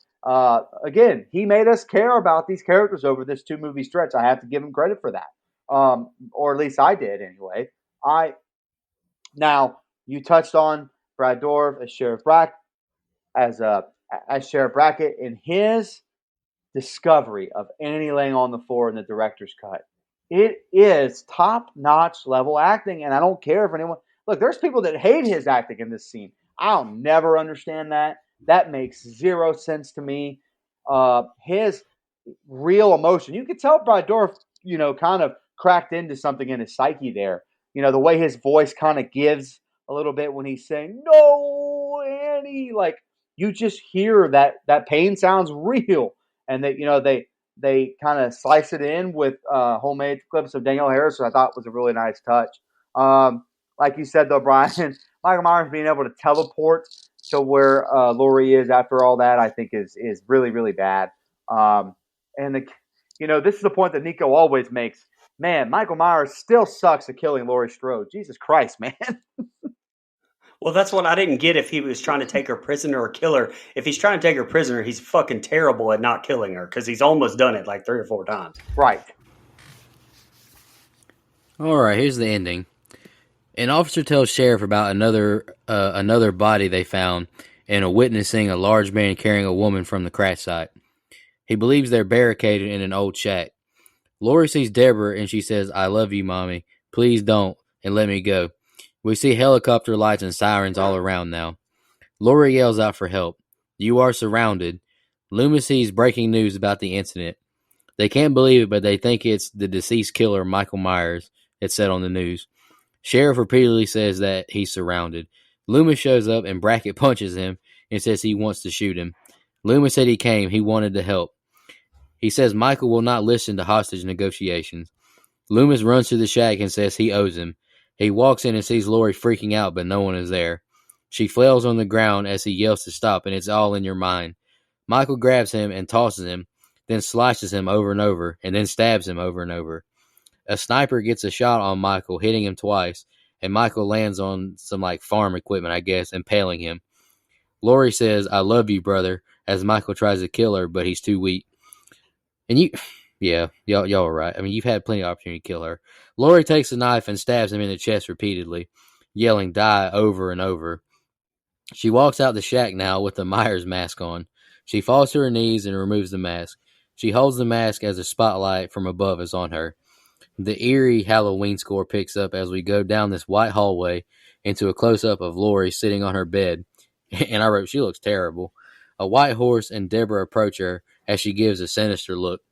Again, he made us care about these characters over this 2-movie stretch. I have to give him credit for that. Or at least I did anyway. Now, you touched on Brad Dourif as Sheriff Brackett, as Sheriff Brackett in his discovery of Annie laying on the floor in the director's cut. It is top-notch level acting, and I don't care if anyone... Look, there's people that hate his acting in this scene. I'll never understand that. That makes zero sense to me. His real emotion. You could tell Brad Dourif, kind of cracked into something in his psyche there. The way his voice kind of gives a little bit when he's saying, "No, Annie," like you just hear that pain sounds real, and that they kind of slice it in with homemade clips of Danielle Harris, which I thought was a really nice touch. Like you said, though, Brian, Michael Myers being able to teleport to where Laurie is after all that, I think is really, really bad. This is the point that Nico always makes. Man, Michael Myers still sucks at killing Laurie Strode. Jesus Christ, man. Well, that's what I didn't get if he was trying to take her prisoner or kill her. If he's trying to take her prisoner, he's fucking terrible at not killing her because he's almost done it like 3 or 4 times. Right. All right, here's the ending. An officer tells sheriff about another body they found and witnessing a large man carrying a woman from the crash site. He believes they're barricaded in an old shack. Lori sees Deborah and she says, "I love you, Mommy. Please don't, and let me go." We see helicopter lights and sirens all around now. Lori yells out for help. "You are surrounded." Loomis sees breaking news about the incident. They can't believe it, but they think it's the deceased killer, Michael Myers, it said on the news. Sheriff repeatedly says that he's surrounded. Loomis shows up and Brackett punches him and says he wants to shoot him. Loomis said he wanted to help. He says Michael will not listen to hostage negotiations. Loomis runs to the shack and says he owes him. He walks in and sees Lori freaking out, but no one is there. She flails on the ground as he yells to stop, and it's all in your mind. Michael grabs him and tosses him, then slashes him over and over, and then stabs him over and over. A sniper gets a shot on Michael, hitting him twice, and Michael lands on some farm equipment, I guess, impaling him. Lori says, "I love you, brother," as Michael tries to kill her, but he's too weak. And y'all are right. I mean, you've had plenty of opportunity to kill her. Lori takes a knife and stabs him in the chest repeatedly, yelling "die" over and over. She walks out the shack now with the Myers mask on. She falls to her knees and removes the mask. She holds the mask as a spotlight from above is on her. The eerie Halloween score picks up as we go down this white hallway into a close-up of Lori sitting on her bed. And I wrote, she looks terrible. A white horse and Deborah approach her as she gives a sinister look.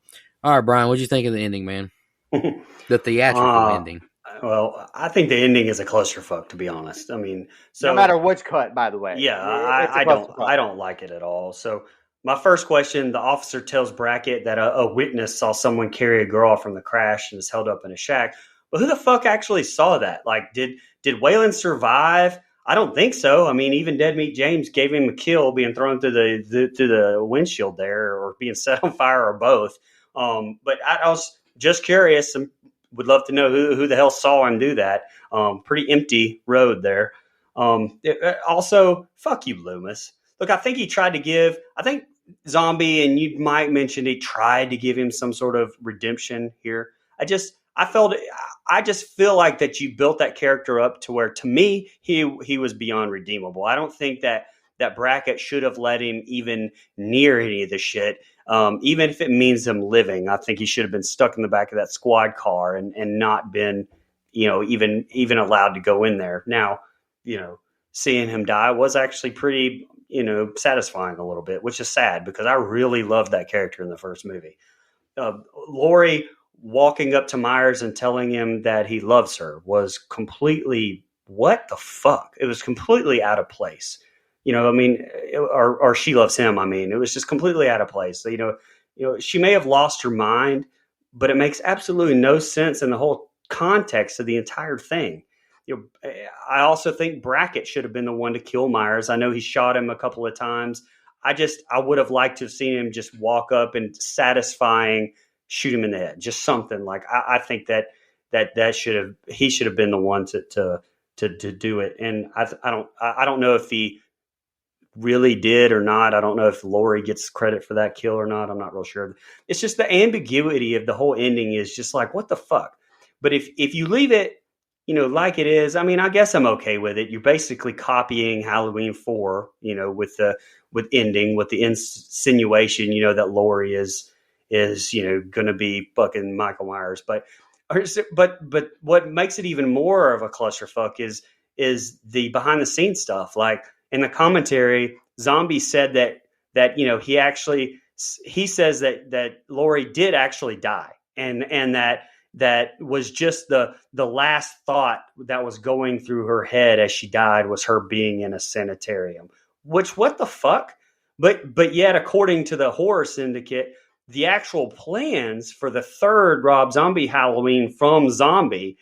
All right, Brian, what'd you think of the ending, man? The theatrical ending. Well, I think the ending is a clusterfuck, to be honest. I mean, so no matter which cut, by the way. Yeah, I don't like it at all. So my first question: the officer tells Brackett that a witness saw someone carry a girl from the crash and is held up in a shack. But who the fuck actually saw that? Like, did Waylon survive? I don't think so. I mean, even Dead Meat James gave him a kill, being thrown through the windshield there, or being set on fire, or both. But I was just curious and would love to know who the hell saw him do that. Pretty empty road there. Also, fuck you, Loomis. Look, I think Zombie, and you might mention he tried to give him some sort of redemption here. I just feel like that you built that character up to where, to me, he was beyond redeemable. I don't think that Brackett should have let him even near any of the shit. Even if it means him living, I think he should have been stuck in the back of that squad car and not been, even allowed to go in there. Now, seeing him die was actually pretty, satisfying a little bit, which is sad because I really loved that character in the first movie. Lori walking up to Myers and telling him that he loves her was completely, what the fuck? It was completely out of place. Or she loves him. I mean, it was just completely out of place. So, she may have lost her mind, but it makes absolutely no sense in the whole context of the entire thing. I also think Brackett should have been the one to kill Myers. I know he shot him a couple of times. I would have liked to have seen him just walk up and satisfying shoot him in the head. Just something like, I think that he should have been the one to do it. And I don't know if he really did or not. I don't know if Lori gets credit for that kill or not. I'm not real sure. It's just the ambiguity of the whole ending is just like, what the fuck? But if you leave it, like it is, I mean, I guess I'm okay with it. You're basically copying Halloween 4, with the insinuation, that Lori is going to be fucking Michael Myers. But what makes it even more of a clusterfuck is the behind the scenes stuff. Like, in the commentary, Zombie said that he says that Lori did actually die, and that was just the last thought that was going through her head as she died was her being in a sanitarium. Which, what the fuck? But yet, according to the Horror Syndicate, the actual plans for the third Rob Zombie Halloween from Zombie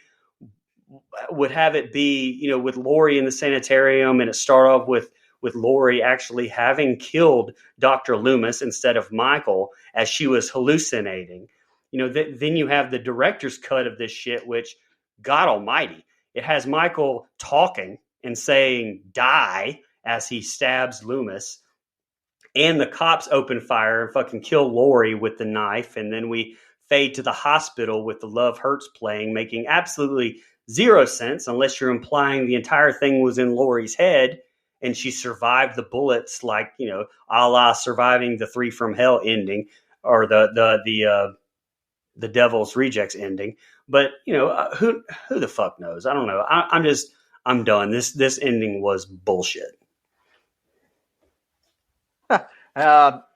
would have it be, with Lori in the sanitarium, and it start off with Lori actually having killed Dr. Loomis instead of Michael as she was hallucinating. Then you have the director's cut of this shit, which, God almighty, it has Michael talking and saying "die" as he stabs Loomis, and the cops open fire and fucking kill Lori with the knife, and then we fade to the hospital with the Love Hurts playing, making absolutely zero sense unless you're implying the entire thing was in Lori's head and she survived the bullets, like, you know, a la surviving the Three from Hell ending, or the Devil's Rejects ending. But you know, who the fuck knows? I don't know. I'm done. This ending was bullshit.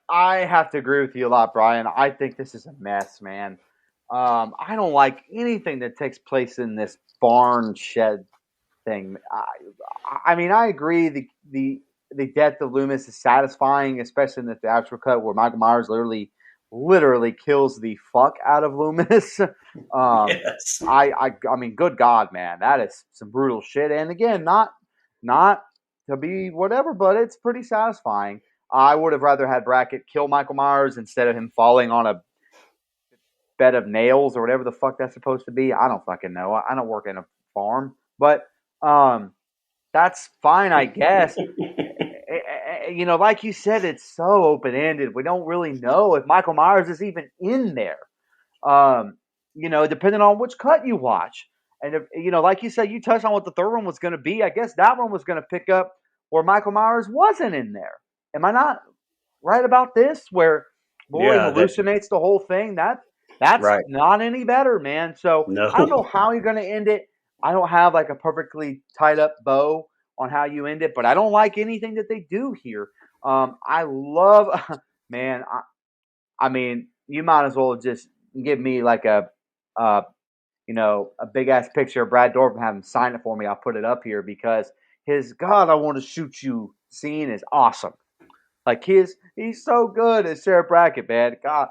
I have to agree with you a lot, Brian. I think this is a mess, man. I don't like anything that takes place in this barn shed thing. I mean, I agree. The death of Loomis is satisfying, especially in the theatrical cut where Michael Myers literally kills the fuck out of Loomis. Yes. I mean, good God, man, that is some brutal shit. And again, not to be whatever, but it's pretty satisfying. I would have rather had Brackett kill Michael Myers instead of him falling on a bed of nails or whatever the fuck that's supposed to be. I don't fucking know. I don't work in a farm, but that's fine, I guess. You know, like you said, it's so open ended. We don't really know if Michael Myers is even in there. You know, depending on which cut you watch, and if, you know, like you said, you touched on what the third one was going to be. I guess that one was going to pick up where Michael Myers wasn't in there. Am I not right about this? Where Lori hallucinates the whole thing. That's right. Not any better, man. So No. I don't know how you're going to end it. I don't have like a perfectly tied up bow on how you end it, but I don't like anything that they do here. I love, man. I mean, you might as well just give me like a big ass picture of Brad Dourif and have him sign it for me. I'll put it up here because his "God, I want to shoot you" scene is awesome. Like he's so good as Sheriff Brackett, man. God,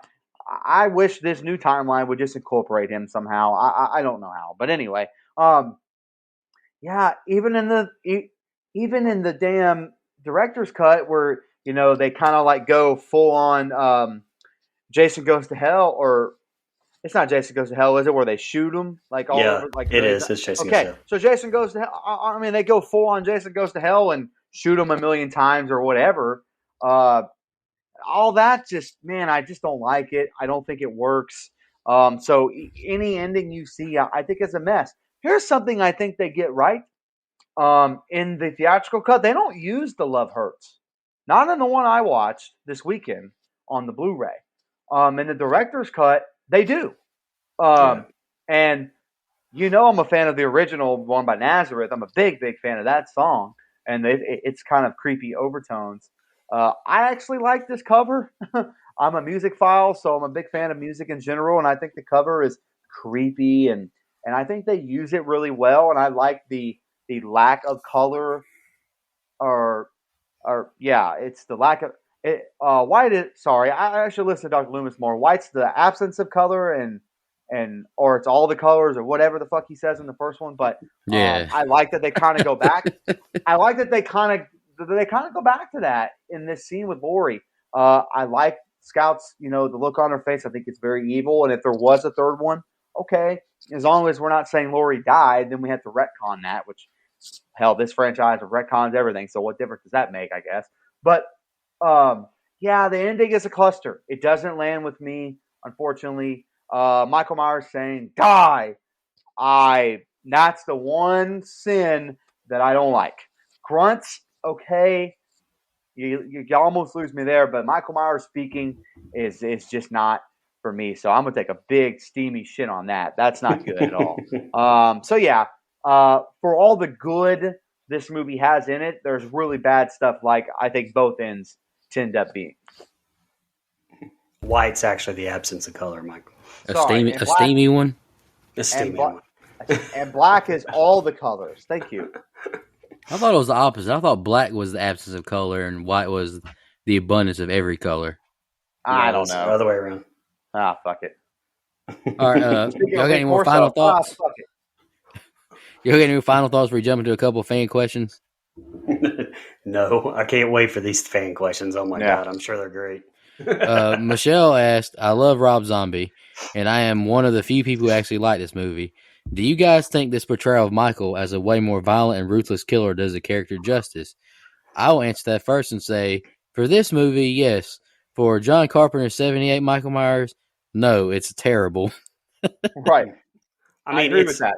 I wish this new timeline would just incorporate him somehow. I don't know how, but anyway, yeah. Even in the damn director's cut where they kind of like go full on Jason Goes to Hell, or it's not Jason Goes to Hell, is it? Where they shoot him like all over? Like it is. It's Jason Goes to Hell. So Jason Goes to Hell. I mean, they go full on Jason Goes to Hell and shoot him a million times or whatever. All that just, man, I just don't like it. I don't think it works. So any ending you see, I think is a mess. Here's something I think they get right. In the theatrical cut, they don't use the Love Hurts. Not in the one I watched this weekend on the Blu-ray. In the director's cut, they do. And I'm a fan of the original one by Nazareth. I'm a big, big fan of that song. And it's kind of creepy overtones. I actually like this cover. I'm a music file, so I'm a big fan of music in general, and I think the cover is creepy, and I think they use it really well, and I like the lack of color, it's the lack of it. I should listen to Dr. Loomis more. White's the absence of color, or it's all the colors, or whatever the fuck he says in the first one. But I like that they kind of go back. I like that they kind of go back to that in this scene with Lori. I like Scout's, the look on her face. I think it's very evil. And if there was a third one, okay, as long as we're not saying Lori died, then we have to retcon that, which, hell, this franchise retcons everything. So what difference does that make, I guess? But, the ending is a cluster. It doesn't land with me, unfortunately. Michael Myers saying, "Die." That's the one sin that I don't like. Grunts, okay, you almost lose me there, but Michael Myers speaking is just not for me. So I'm gonna take a big steamy shit on that. That's not good at all. For all the good this movie has in it, there's really bad stuff. Like I think both ends tend up being. White's actually the absence of color, Michael. A steamy one. A steamy one. And black is all the colors. Thank you. I thought it was the opposite. I thought black was the absence of color and white was the abundance of every color. I don't know. The other way around. Fuck it. All right. Y'all got any more final thoughts? Fuck it. Y'all got any final thoughts before we jump into a couple of fan questions? No, I can't wait for these fan questions. Oh my God, I'm sure they're great. Michelle asked, "I love Rob Zombie, and I am one of the few people who actually like this movie. Do you guys think this portrayal of Michael as a way more violent and ruthless killer does the character justice? I will answer that first and say, for this movie, yes. For John Carpenter's 78 Michael Myers, no, it's terrible. Right. I mean, agree with that.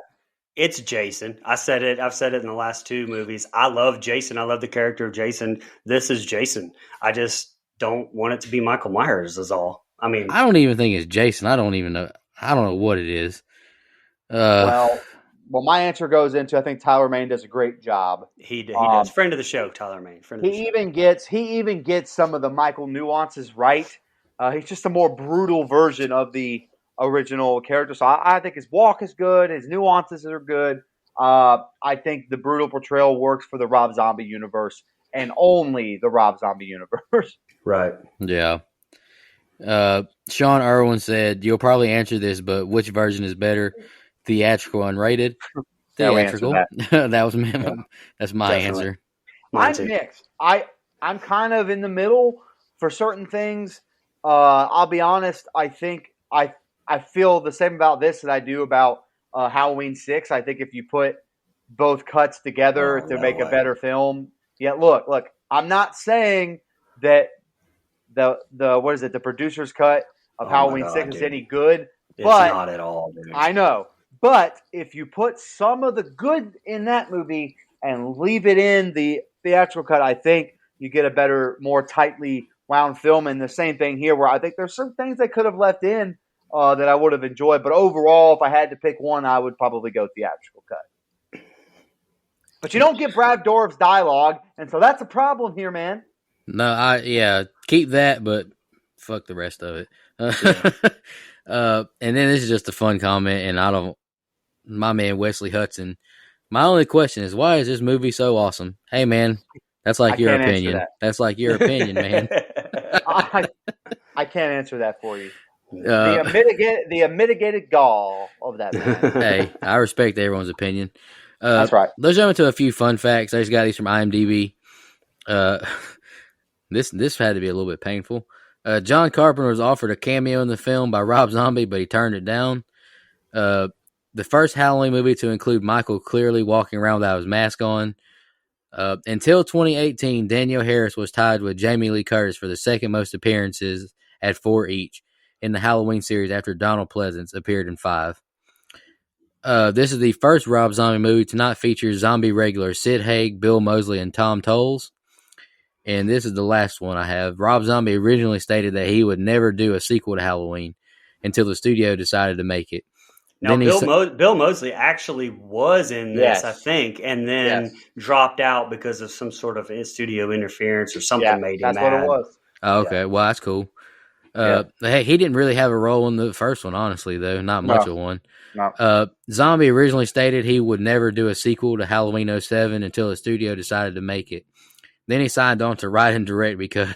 It's Jason. I said it. I've said it in the last two movies. I love Jason. I love the character of Jason. This is Jason. I just don't want it to be Michael Myers. Is all. I mean, I don't even think it's Jason. I don't even know. I don't know what it is. Well, my answer goes into I think Tyler Mane does a great job. he does. Friend of the show, Tyler Mane. Friend of the show. He even gets some of the Michael nuances right. He's just a more brutal version of the original character. So I think his walk is good. His nuances are good. I think the brutal portrayal works for the Rob Zombie universe and only the Rob Zombie universe. Right. Yeah. Sean Irwin said, "You'll probably answer this, but which version is better, theatrical, unrated?" Theatrical. That was that's my Definitely. answer. I'm mixed. I'm kind of in the middle for certain things. I'll be honest. I think I feel the same about this that I do about Halloween 6. I think if you put both cuts together to make a better film, look. I'm not saying that the producer's cut of Halloween 6 is any good. It's but not at all, dude. I know. But if you put some of the good in that movie and leave it in the theatrical cut, I think you get a better, more tightly wound film. And the same thing here, where I think there's some things they could have left in that I would have enjoyed. But overall, if I had to pick one, I would probably go theatrical cut. But you don't get Brad Dourif's dialogue, and so that's a problem here, man. No, keep that, but fuck the rest of it. And then this is just a fun comment, and my man Wesley Hudson. My only question is, why is this movie so awesome? Hey, man, that's like your opinion. That's like your opinion, man. I can't answer that for you. The mitigated gall of that man. Hey, I respect everyone's opinion. That's right. Let's jump into a few fun facts. I just got these from IMDb. This had to be a little bit painful. John Carpenter was offered a cameo in the film by Rob Zombie, but he turned it down. The first Halloween movie to include Michael clearly walking around without his mask on. Until 2018, Danielle Harris was tied with Jamie Lee Curtis for the second most appearances at 4 each in the Halloween series after Donald Pleasance appeared in 5. This is the first Rob Zombie movie to not feature zombie regulars Sid Haig, Bill Moseley, and Tom Tolles. And this is the last one I have. Rob Zombie originally stated that he would never do a sequel to Halloween until the studio decided to make it. Now, Bill Moseley actually was in this, I think, and then dropped out because of some sort of studio interference or something made him mad. That's what it was. Oh, okay. Well, that's cool. Hey, he didn't really have a role in the first one, honestly, though. Not much of one. No. Zombie originally stated he would never do a sequel to Halloween 07 until the studio decided to make it. Then he signed on to write and direct because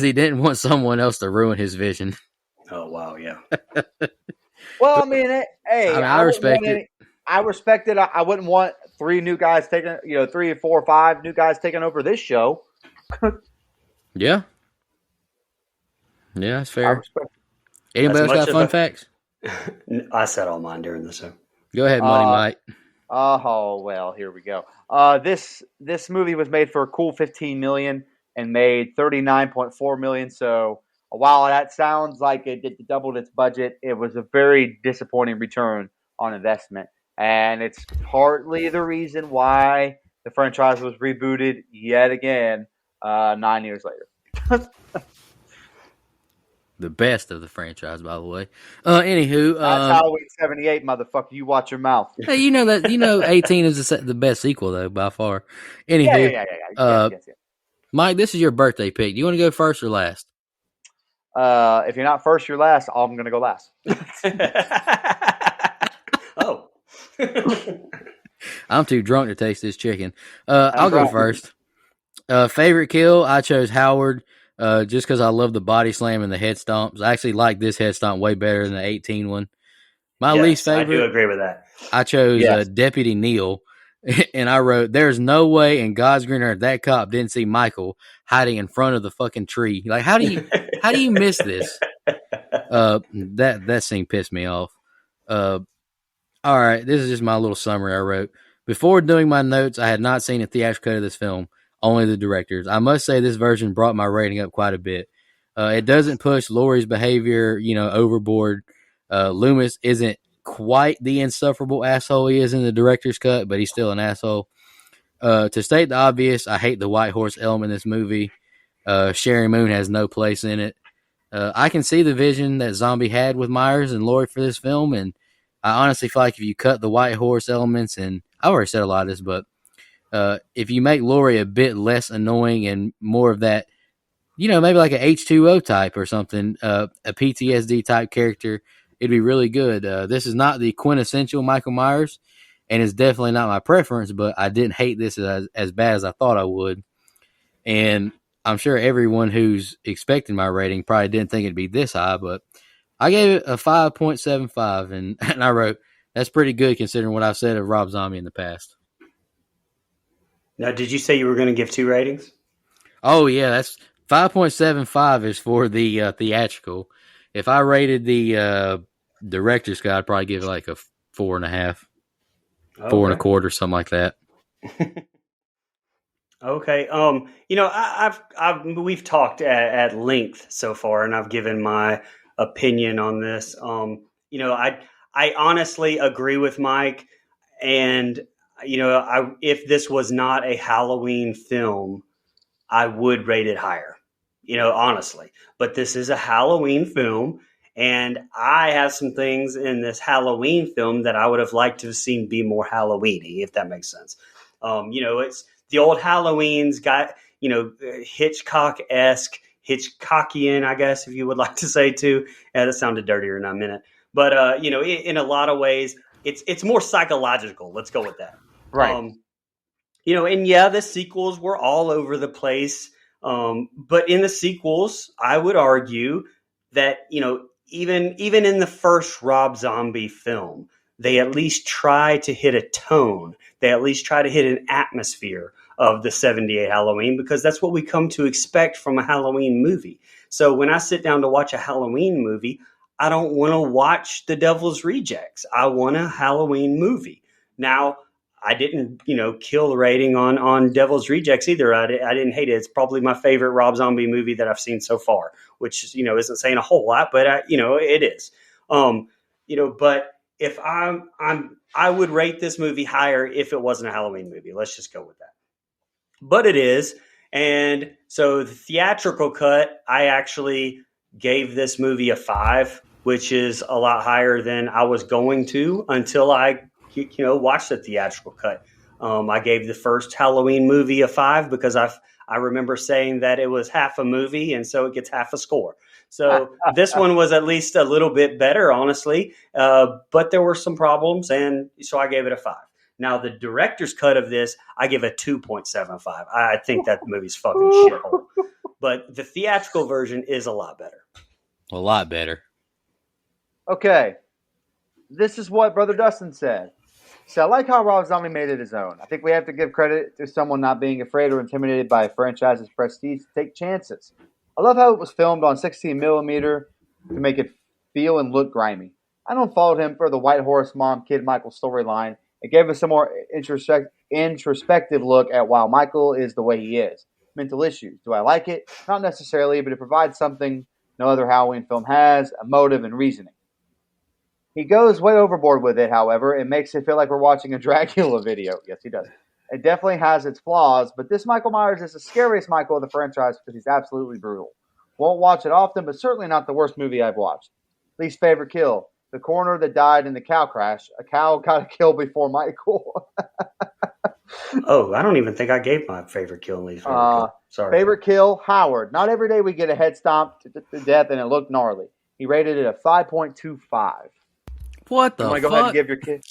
he didn't want someone else to ruin his vision. Oh, wow, yeah. Well, I mean, I respect it. I respect it. I wouldn't want 3 or 4 or 5 new guys taking over this show. Yeah, that's fair. Anybody else got fun facts? I said all mine during the show. Go ahead, Money Mike. Oh well, here we go. This movie was made for a cool $15 million and made $39.4 million. So while that sounds like it doubled its budget, it was a very disappointing return on investment, and it's partly the reason why the franchise was rebooted yet again 9 years later. The best of the franchise, by the way. Anywho, that's Halloween 78, motherfucker. You watch your mouth. Hey, you know 18 is the best sequel though by far. Anywho, yes. Mike, this is your birthday pick. Do you want to go first or last? If you're not first, you're last. I'm going to go last. Oh. I'm too drunk to taste this chicken. I'll go first. Favorite kill, I chose Howard. Just because I love the body slam and the head stomps. I actually like this head stomp way better than the 18 one. My least favorite. I do agree with that. I chose Deputy Neal, and I wrote, "There's no way in God's green earth that cop didn't see Michael hiding in front of the fucking tree. Like, how do you miss this?" That scene pissed me off. Uh, all right, this is just my little summary I wrote. Before doing my notes, I had not seen a theatrical cut of this film, only the director's. I must say this version brought my rating up quite a bit. It doesn't push Laurie's behavior, overboard. Loomis isn't quite the insufferable asshole he is in the director's cut, but he's still an asshole. To state the obvious, I hate the white horse element in this movie. Sherry Moon has no place in it. I can see the vision that Zombie had with Myers and Laurie for this film, and I honestly feel like if you cut the white horse elements, and I already said a lot of this, but if you make Laurie a bit less annoying and more of that, maybe like a H2O type or something, a PTSD type character, it'd be really good. This is not the quintessential Michael Myers, and it's definitely not my preference, but I didn't hate this as bad as I thought I would. And I'm sure everyone who's expecting my rating probably didn't think it'd be this high, but I gave it a 5.75, and I wrote, that's pretty good considering what I've said of Rob Zombie in the past. Now, did you say you were going to give 2 ratings? Oh, yeah, that's 5.75 is for the theatrical. If I rated the director's cut, I'd probably give it like a 4.5, Okay. 4.25, something like that. Okay. We've talked at length so far, and I've given my opinion on this. I honestly agree with Mike, and if this was not a Halloween film, I would rate it higher. Honestly, but this is a Halloween film, and I have some things in this Halloween film that I would have liked to have seen be more Halloween-y, if that makes sense. It's the old Halloween's got, Hitchcock-esque, Hitchcockian, I guess, if you would like to say too. Yeah, that sounded dirtier in a minute. But, in a lot of ways, it's more psychological. Let's go with that. Right. And yeah, the sequels were all over the place. But in the sequels, I would argue that, even in the first Rob Zombie film, they at least try to hit a tone. They at least try to hit an atmosphere of the 78 Halloween, because that's what we come to expect from a Halloween movie. So when I sit down to watch a Halloween movie, I don't want to watch The Devil's Rejects. I want a Halloween movie. Now, I didn't, kill the rating on Devil's Rejects either. I didn't hate it. It's probably my favorite Rob Zombie movie that I've seen so far, which, isn't saying a whole lot, but it is. But if I would rate this movie higher if it wasn't a Halloween movie. Let's just go with that. But it is. And so the theatrical cut, I actually gave this movie a 5, which is a lot higher than I was going to until I watched the theatrical cut. I gave the first Halloween movie a 5 because I remember saying that it was half a movie, and so it gets half a score. So this one was at least a little bit better, honestly, but there were some problems, and so I gave it a 5. Now, the director's cut of this, I give a 2.75. I think that movie's fucking shithole. But the theatrical version is a lot better. A lot better. Okay. This is what Brother Dustin said. So I like how Rob Zombie made it his own. I think we have to give credit to someone not being afraid or intimidated by a franchise's prestige to take chances. I love how it was filmed on 16mm to make it feel and look grimy. I don't fault him for the White Horse Mom Kid Michael storyline. It gave us a more introspective look at why Michael is the way he is. Mental issues. Do I like it? Not necessarily, but it provides something no other Halloween film has, a motive and reasoning. He goes way overboard with it, however. It makes it feel like we're watching a Dracula video. Yes, he does. It definitely has its flaws, but this Michael Myers is the scariest Michael of the franchise because he's absolutely brutal. Won't watch it often, but certainly not the worst movie I've watched. Least favorite kill. The coroner that died in the cow crash. A cow got a kill before Michael. Oh, I don't even think I gave my favorite kill and least favorite kill. Sorry. Favorite kill, Howard. Not every day we get a head stomp to death and it looked gnarly. He rated it a 5.25. What the fuck? You want to go ahead and give your kid?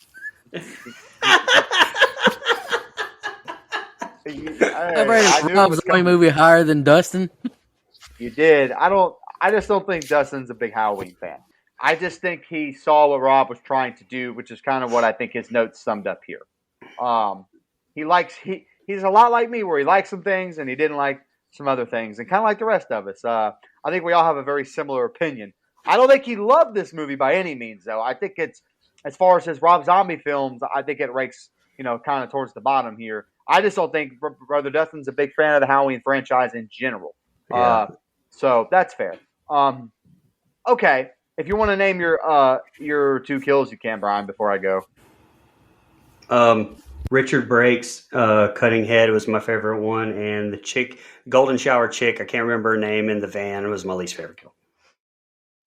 I rated Rob Zombie movie higher than Dustin. You did. I just don't think Dustin's a big Halloween fan. I just think he saw what Rob was trying to do, which is kind of what I think his notes summed up here. He's a lot like me, where he likes some things and he didn't like some other things, and kind of like the rest of us. I think we all have a very similar opinion. I don't think he loved this movie by any means, though. I think it's as far as his Rob Zombie films, I think it ranks, kind of towards the bottom here. I just don't think Brother Dustin's a big fan of the Halloween franchise in general. Yeah. So that's fair. Okay, if you want to name your two kills, you can, Brian. Before I go, Richard Brake's cutting head was my favorite one, and the golden shower chick, I can't remember her name, in the van was my least favorite kill.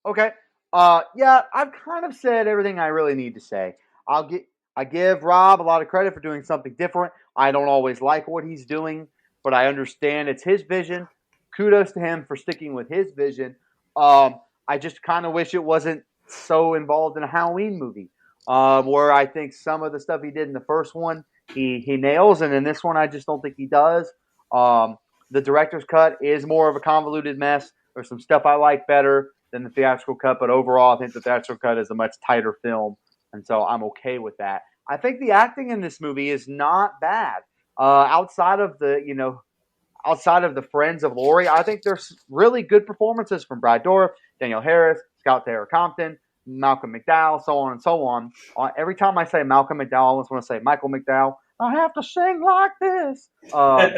Okay. Yeah, I've kind of said everything I really need to say. I give Rob a lot of credit for doing something different. I don't always like what he's doing, but I understand it's his vision. Kudos to him for sticking with his vision. I just kind of wish it wasn't so involved in a Halloween movie, where I think some of the stuff he did in the first one, he nails, and in this one, I just don't think he does. The director's cut is more of a convoluted mess. There's some stuff I like better than the theatrical cut, but overall, I think the theatrical cut is a much tighter film, and so I'm okay with that. I think the acting in this movie is not bad. Outside of the friends of Laurie, I think there's really good performances from Brad Dourif, Danielle Harris, Scout Taylor Compton, Malcolm McDowell, so on and so on. Every time I say Malcolm McDowell, I almost want to say Michael McDowell. I have to sing like this. But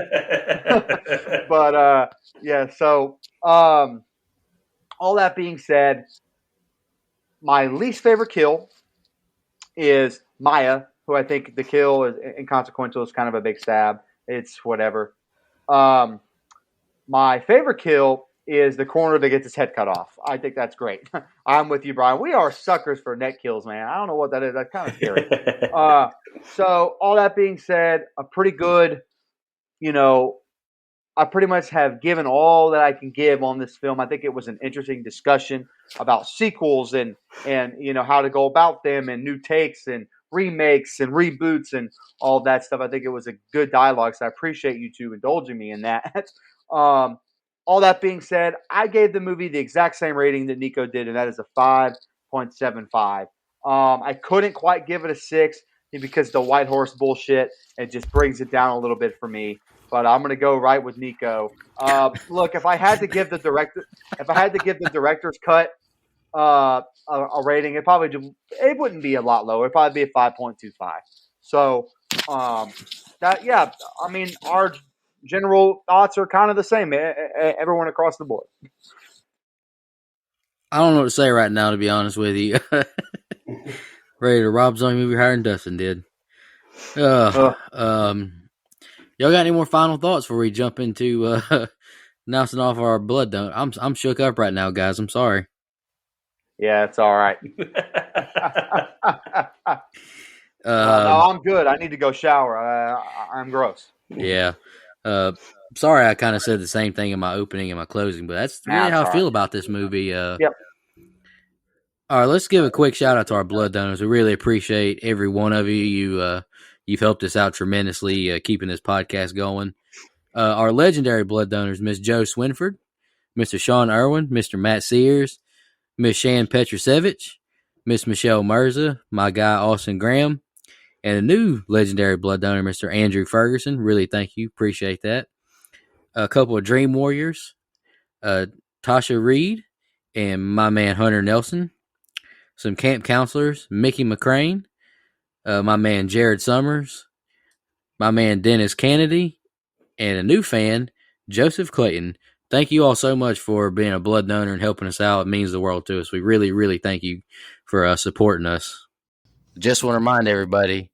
yeah, so all that being said, my least favorite kill is Maya, who I think the kill is inconsequential. It's kind of a big stab. It's whatever. My favorite kill is the corner that gets his head cut off. I think that's great. I'm with you, Brian. We are suckers for neck kills, man. I don't know what that is. That's kind of scary. So all that being said, a pretty good, I pretty much have given all that I can give on this film. I think it was an interesting discussion about sequels and how to go about them and new takes and remakes and reboots and all that stuff. I think it was a good dialogue, so I appreciate you two indulging me in that. All that being said, I gave the movie the exact same rating that Nico did, and that is a 5.75. I couldn't quite give it a 6 because the white horse bullshit, it just brings it down a little bit for me. But I'm going to go right with Nico. Look, if I had to give the director's cut a rating, it wouldn't be a lot lower. It'd probably be a 5.25. So our general thoughts are kind of the same. Everyone across the board. I don't know what to say right now, to be honest with you. Ready to Rob Zombie movie higher than Dustin did. Y'all got any more final thoughts before we jump into announcing off our blood donor? I'm shook up right now, guys. I'm sorry. Yeah, it's all right. No, I'm good. I need to go shower. I'm gross. Yeah. Sorry, I kind of said the same thing in my opening and my closing, but that's really how I feel about this movie. Yep. All right, let's give a quick shout out to our blood donors. We really appreciate every one of you. You've helped us out tremendously keeping this podcast going. Our legendary blood donors, Miss Jo Swinford, Mr. Sean Irwin, Mr. Matt Sears, Miss Shan Petrusevich, Miss Michelle Mirza, my guy Austin Graham, and a new legendary blood donor, Mr. Andrew Ferguson. Really thank you. Appreciate that. A couple of Dream Warriors, Tasha Reed and my man Hunter Nelson. Some camp counselors, Mickey McCrane, my man Jared Summers, my man Dennis Kennedy, and a new fan, Joseph Clayton. Thank you all so much for being a blood donor and helping us out. It means the world to us. We really, really thank you for supporting us. Just want to remind everybody,